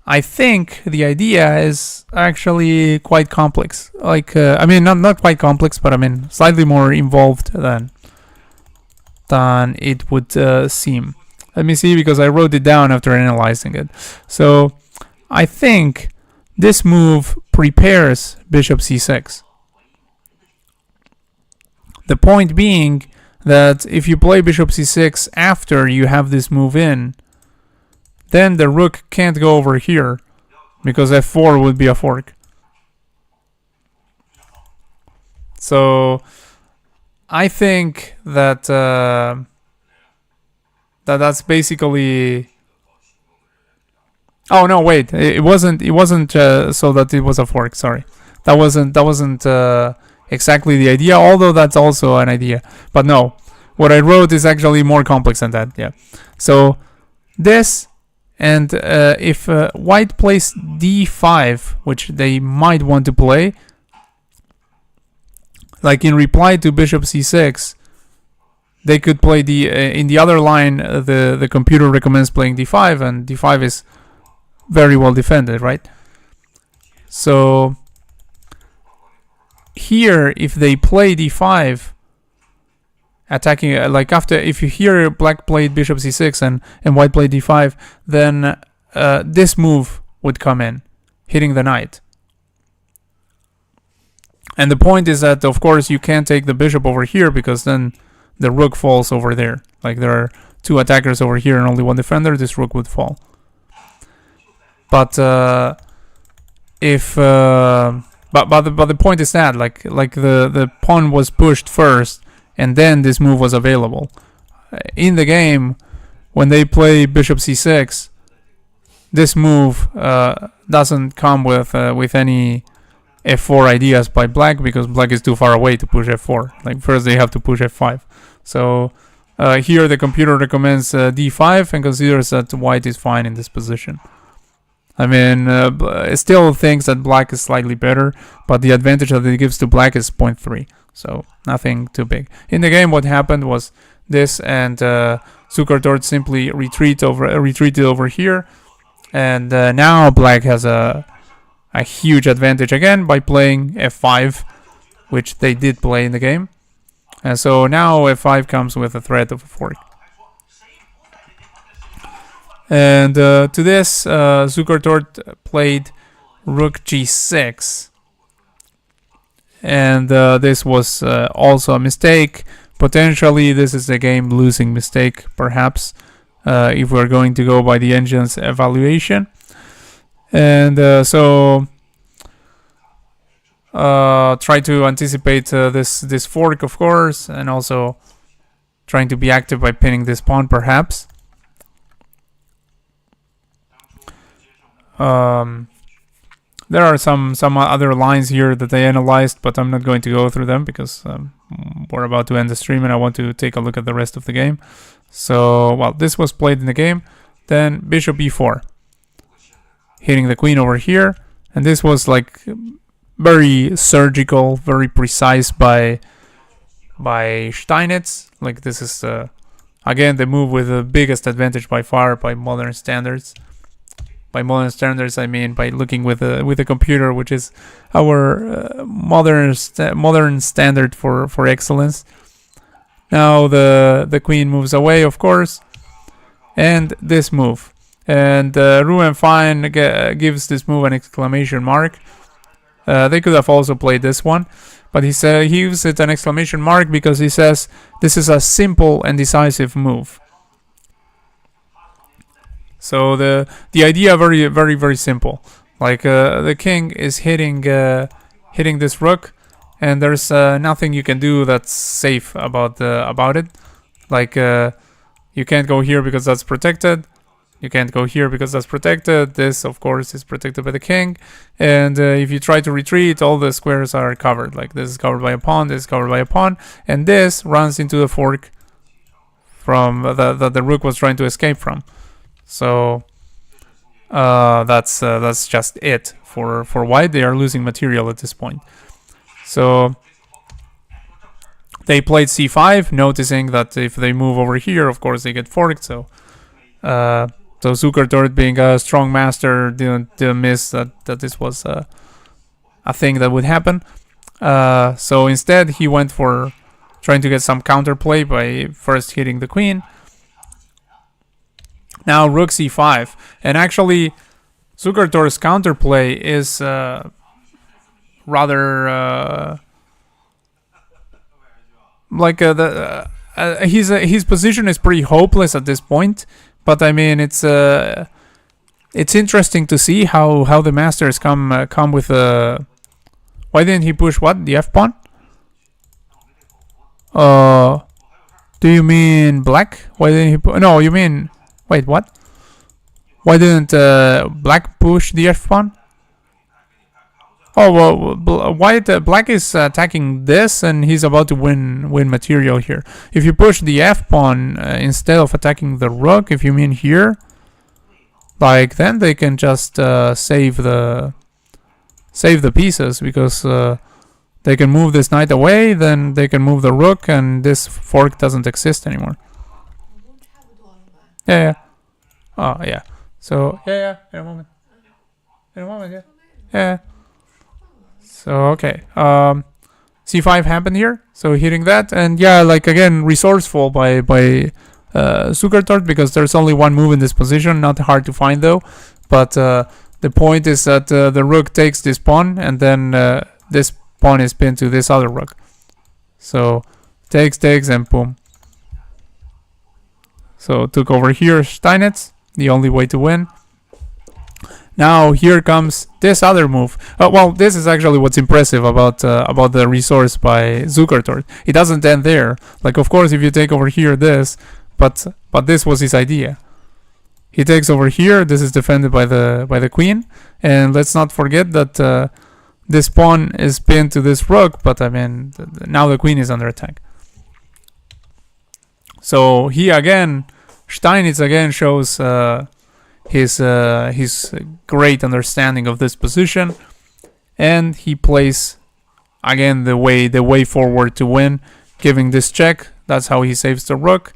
I think the idea is actually quite complex. Like, I mean, not quite complex, but I mean, slightly more involved than it would seem. Let me see, because I wrote it down after analyzing it. So I think this move prepares bishop c6. The point being that if you play bishop c6 after you have this move in, then the rook can't go over here, because f4 would be a fork. So I think that that's basically Oh no, wait. It wasn't. It wasn't so that it was a fork. Sorry, that wasn't exactly the idea. Although that's also an idea. But no, what I wrote is actually more complex than that. Yeah. So this, and if white plays d5, which they might want to play, like in reply to bishop c6, they could play in the other line. The computer recommends playing d5, and d5 is very well defended, right? So here, if they play d5, attacking like after, if you hear black played bishop c6 and white played d5, then this move would come in, hitting the knight. And the point is that, of course, you can't take the bishop over here because then the rook falls over there. Like there are two attackers over here and only one defender, this rook would fall. But if but the point is that like the pawn was pushed first and then this move was available. In the game, when they play bishop c6, this move doesn't come with any f4 ideas by black because black is too far away to push f4. Like first they have to push f5. So here the computer recommends d5 and considers that white is fine in this position. I mean, it still thinks that black is slightly better, but the advantage that it gives to black is 0.3, so nothing too big. In the game, what happened was this, and Zukertort simply retreated over here, and now black has a huge advantage again by playing f5, which they did play in the game. And so now f5 comes with a threat of a fork. And to this, Zukertort played rook g6. And this was also a mistake. Potentially, this is a game-losing mistake, perhaps, if we're going to go by the engine's evaluation. And so try to anticipate this fork, of course, and also trying to be active by pinning this pawn, perhaps. There are some other lines here that I analyzed, but I'm not going to go through them because we're about to end the stream and I want to take a look at the rest of the game. So, well, this was played in the game. Then bishop e4, hitting the queen over here, and this was like very surgical, very precise by Steinitz. Like this is again the move with the biggest advantage by far by modern standards. By modern standards, I mean by looking with a computer, which is our modern standard for excellence. Now the queen moves away, of course, and this move. And Ruben Fine gives this move an exclamation mark. They could have also played this one, but he gives it an exclamation mark because he says this is a simple and decisive move. So the idea very very simple. Like the king is hitting this rook, and there's nothing you can do that's safe about it. Like you can't go here because that's protected. You can't go here because that's protected. This, of course, is protected by the king. And if you try to retreat, all the squares are covered. Like this is covered by a pawn. This is covered by a pawn, and this runs into the fork from that the rook was trying to escape from. So that's just it for white. They are losing material at this point. So they played c5, noticing that if they move over here, of course they get forked. So Zukertort, being a strong master, didn't miss that this was a thing that would happen. So instead he went for trying to get some counterplay by first hitting the queen. Now rook c5, and actually Zukertort's counterplay is rather like his position is pretty hopeless at this point. But I mean, it's interesting to see how the masters come with a. Why didn't he push what, the f pawn? Do you mean black? Why didn't he? No, you mean. Wait, what? Why didn't black push the f pawn? Oh well, white black is attacking this, and he's about to win material here. If you push the f pawn instead of attacking the rook, if you mean here, like then they can just save the pieces, because they can move this knight away, then they can move the rook, and this fork doesn't exist anymore. Yeah. Oh yeah. So yeah. In a moment. Yeah. So okay, c5 happened here, so hitting that, and yeah, like again, resourceful by Zukertort, because there's only one move in this position, not hard to find though, but the point is that the rook takes this pawn, and then this pawn is pinned to this other rook, so takes, and boom. So took over here Steinitz, the only way to win. Now here comes this other move. Well, this is actually what's impressive about the resource by Zukertort. It doesn't end there. Like, of course, if you take over here this, but this was his idea. He takes over here. This is defended by the queen, and let's not forget that this pawn is pinned to this rook. But I mean, now the queen is under attack. So he again, Steinitz again shows his great understanding of this position, and he plays again the way forward to win, giving this check. That's how he saves the rook,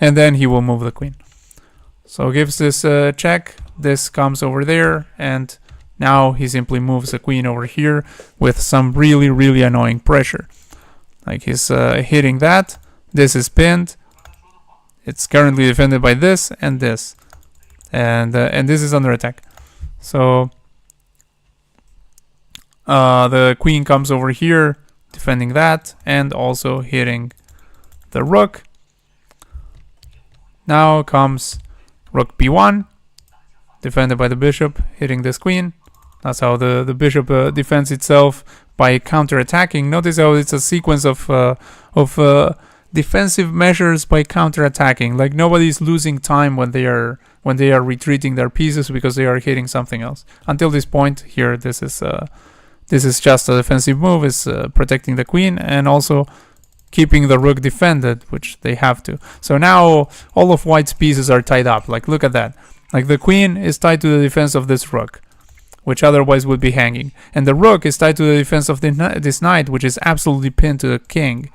and then he will move the queen. So gives this check, this comes over there, and now he simply moves the queen over here with some really annoying pressure. Like he's hitting that, this is pinned, it's currently defended by this and this. And this is under attack. So the queen comes over here, defending that, and also hitting the rook. Now comes rook b1, defended by the bishop, hitting this queen. That's how the bishop defends itself by counter-attacking. Notice how it's a sequence of defensive measures by counter-attacking. Like nobody's losing time when they are retreating their pieces because they are hitting something else. Until this point here, this is just a defensive move, is protecting the queen and also keeping the rook defended, which they have to. So now all of white's pieces are tied up. Like look at that. Like the queen is tied to the defense of this rook, which otherwise would be hanging, and the rook is tied to the defense of this knight, which is absolutely pinned to the king.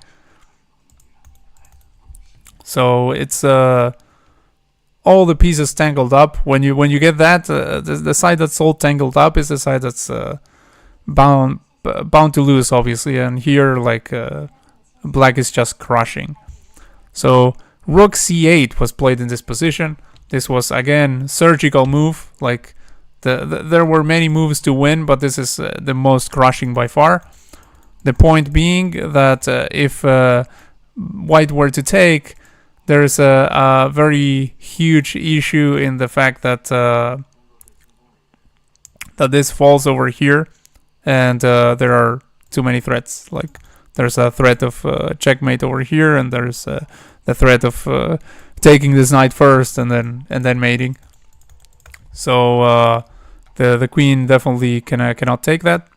So it's all the pieces tangled up. When you get that, the side that's all tangled up is the side that's bound to lose, obviously. And here, like black is just crushing. So rook c8 was played in this position. This was again surgical move. Like there were many moves to win, but this is the most crushing by far. The point being that if white were to take, there's a very huge issue in the fact that that this falls over here, and there are too many threats. Like there's a threat of checkmate over here, and there's the threat of taking this knight first and then mating. So the queen definitely cannot take that,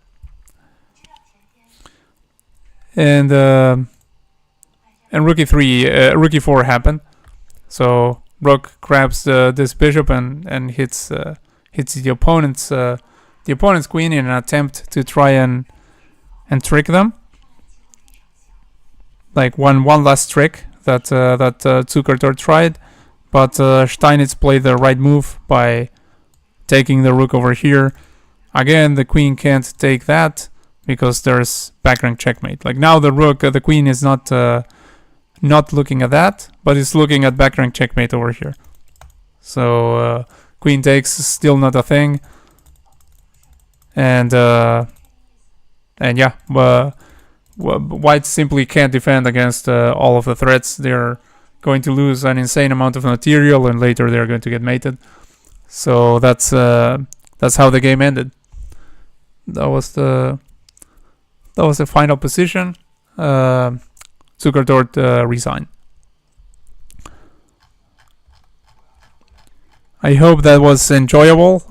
and rook e4 happened. So rook grabs this bishop and hits the opponent's queen in an attempt to try and trick them. Like one last trick that Zukertort tried, but Steinitz played the right move by taking the rook over here. Again, the queen can't take that because there's back rank checkmate. Like now the queen is not looking at that, but it's looking at back rank checkmate over here. So queen takes is still not a thing, and yeah, white simply can't defend against all of the threats. They're going to lose an insane amount of material, and later they're going to get mated. So that's how the game ended. That was the final position. Zukertort resigned. I hope that was enjoyable.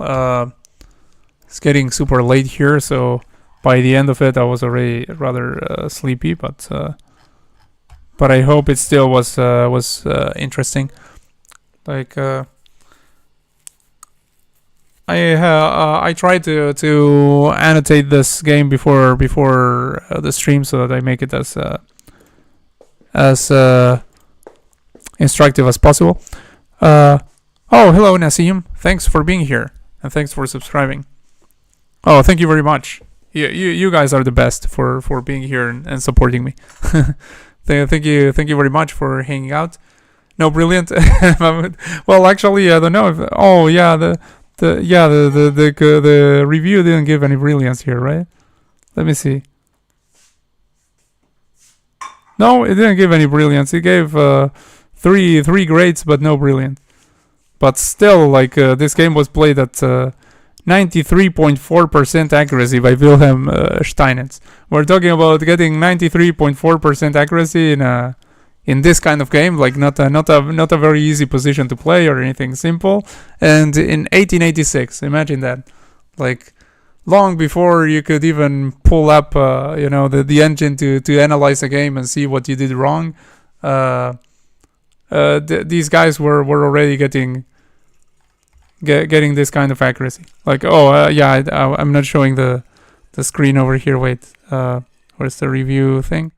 It's getting super late here, so by the end of it, I was already rather sleepy. But I hope it still was interesting. Like I tried to annotate this game before the stream so that I make it as instructive as possible. Oh, hello Nassim. Thanks for being here and thanks for subscribing. Oh, thank you very much. You guys are the best for being here and supporting me. Thank you very much for hanging out. No, brilliant. Well, actually, I don't know if. Oh, yeah, the review didn't give any brilliance here, right? Let me see. No, it didn't give any brilliance. It gave three grades, but no brilliant. But still, like this game was played at 93.4% accuracy by Wilhelm Steinitz. We're talking about getting 93.4% accuracy in this kind of game, like not a very easy position to play or anything simple. And in 1886, imagine that, like long before you could even pull up, the engine to analyze a game and see what you did wrong. These guys were already getting this kind of accuracy. Like, I'm not showing the screen over here. Wait, where's the review thing?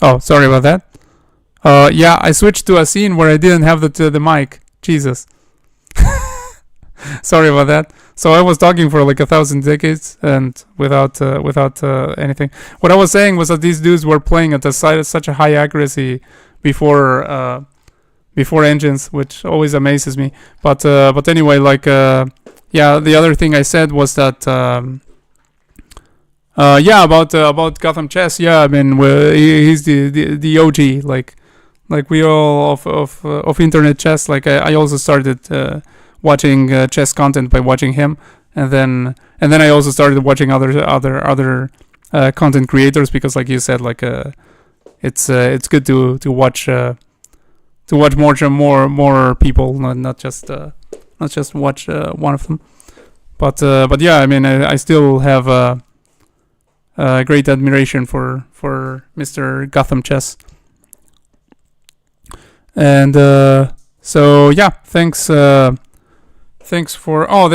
Oh, sorry about that. Yeah, I switched to a scene where I didn't have the mic. Jesus. Sorry about that. So I was talking for like 1,000 decades and without anything. What I was saying was that these dudes were playing at such a high accuracy before engines, which always amazes me. But anyway, like the other thing I said was that about Gotham Chess. Yeah, I mean he's the OG, like we all of internet chess. Like I also started watching chess content by watching him, and then I also started watching other content creators because, like you said, like it's good to watch more people, not just watch one of them. But yeah, I mean I still have great admiration for Mr. Gotham Chess. And so yeah, thanks for they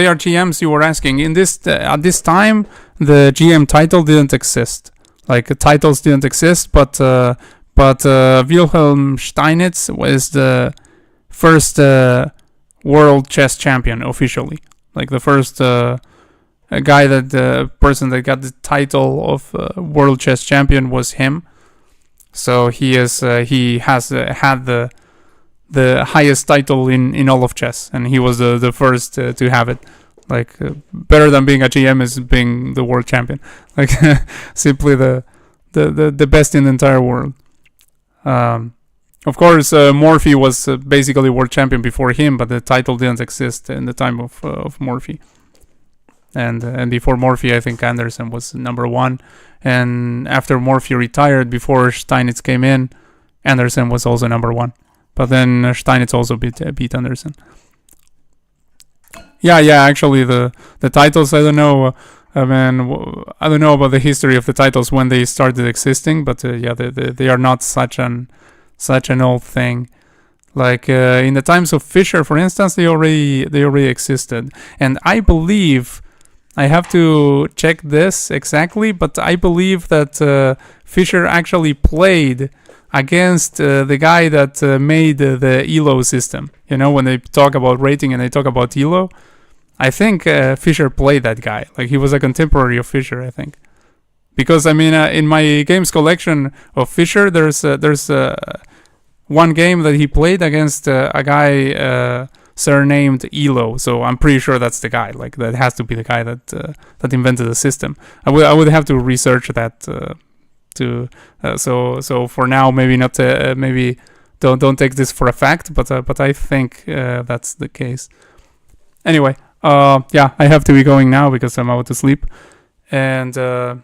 are GMs you were asking. In this at this time the GM title didn't exist. Like titles didn't exist, but Wilhelm Steinitz was the first world chess champion officially. Like the first a guy that the person that got the title of world chess champion was him. So he has had the the highest title in all of chess, and he was the first to have it. Like better than being a GM is being the world champion. Like simply the best in the entire world. Of course, Morphy was basically world champion before him, but the title didn't exist in the time of Morphy. And before Morphy, I think Anderson was number one. And after Morphy retired, before Steinitz came in, Anderson was also number one. But then Steinitz also beat Anderson. Yeah. Actually, the titles, I don't know. I don't know about the history of the titles when they started existing, but they are not such an old thing. Like in the times of Fischer, for instance, they already existed, and I believe, I have to check this exactly, but I believe that Fischer actually played against the guy that made the ELO system. You know, when they talk about rating and they talk about ELO, I think Fischer played that guy. Like, he was a contemporary of Fischer, I think. Because, I mean, in my games collection of Fischer, there's one game that he played against a guy surnamed Elo. So I'm pretty sure that's the guy. Like, that has to be the guy that invented the system. I would have to research that so for now, maybe not. Maybe don't take this for a fact, but I think that's the case. Anyway. I have to be going now because I'm about to sleep, and don't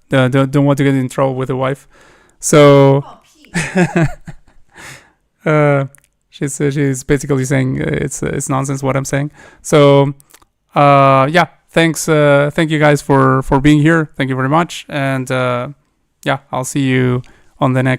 want to get in trouble with the wife. So she's basically saying it's nonsense what I'm saying. So thanks. Thank you guys for being here. Thank you very much, and I'll see you on the next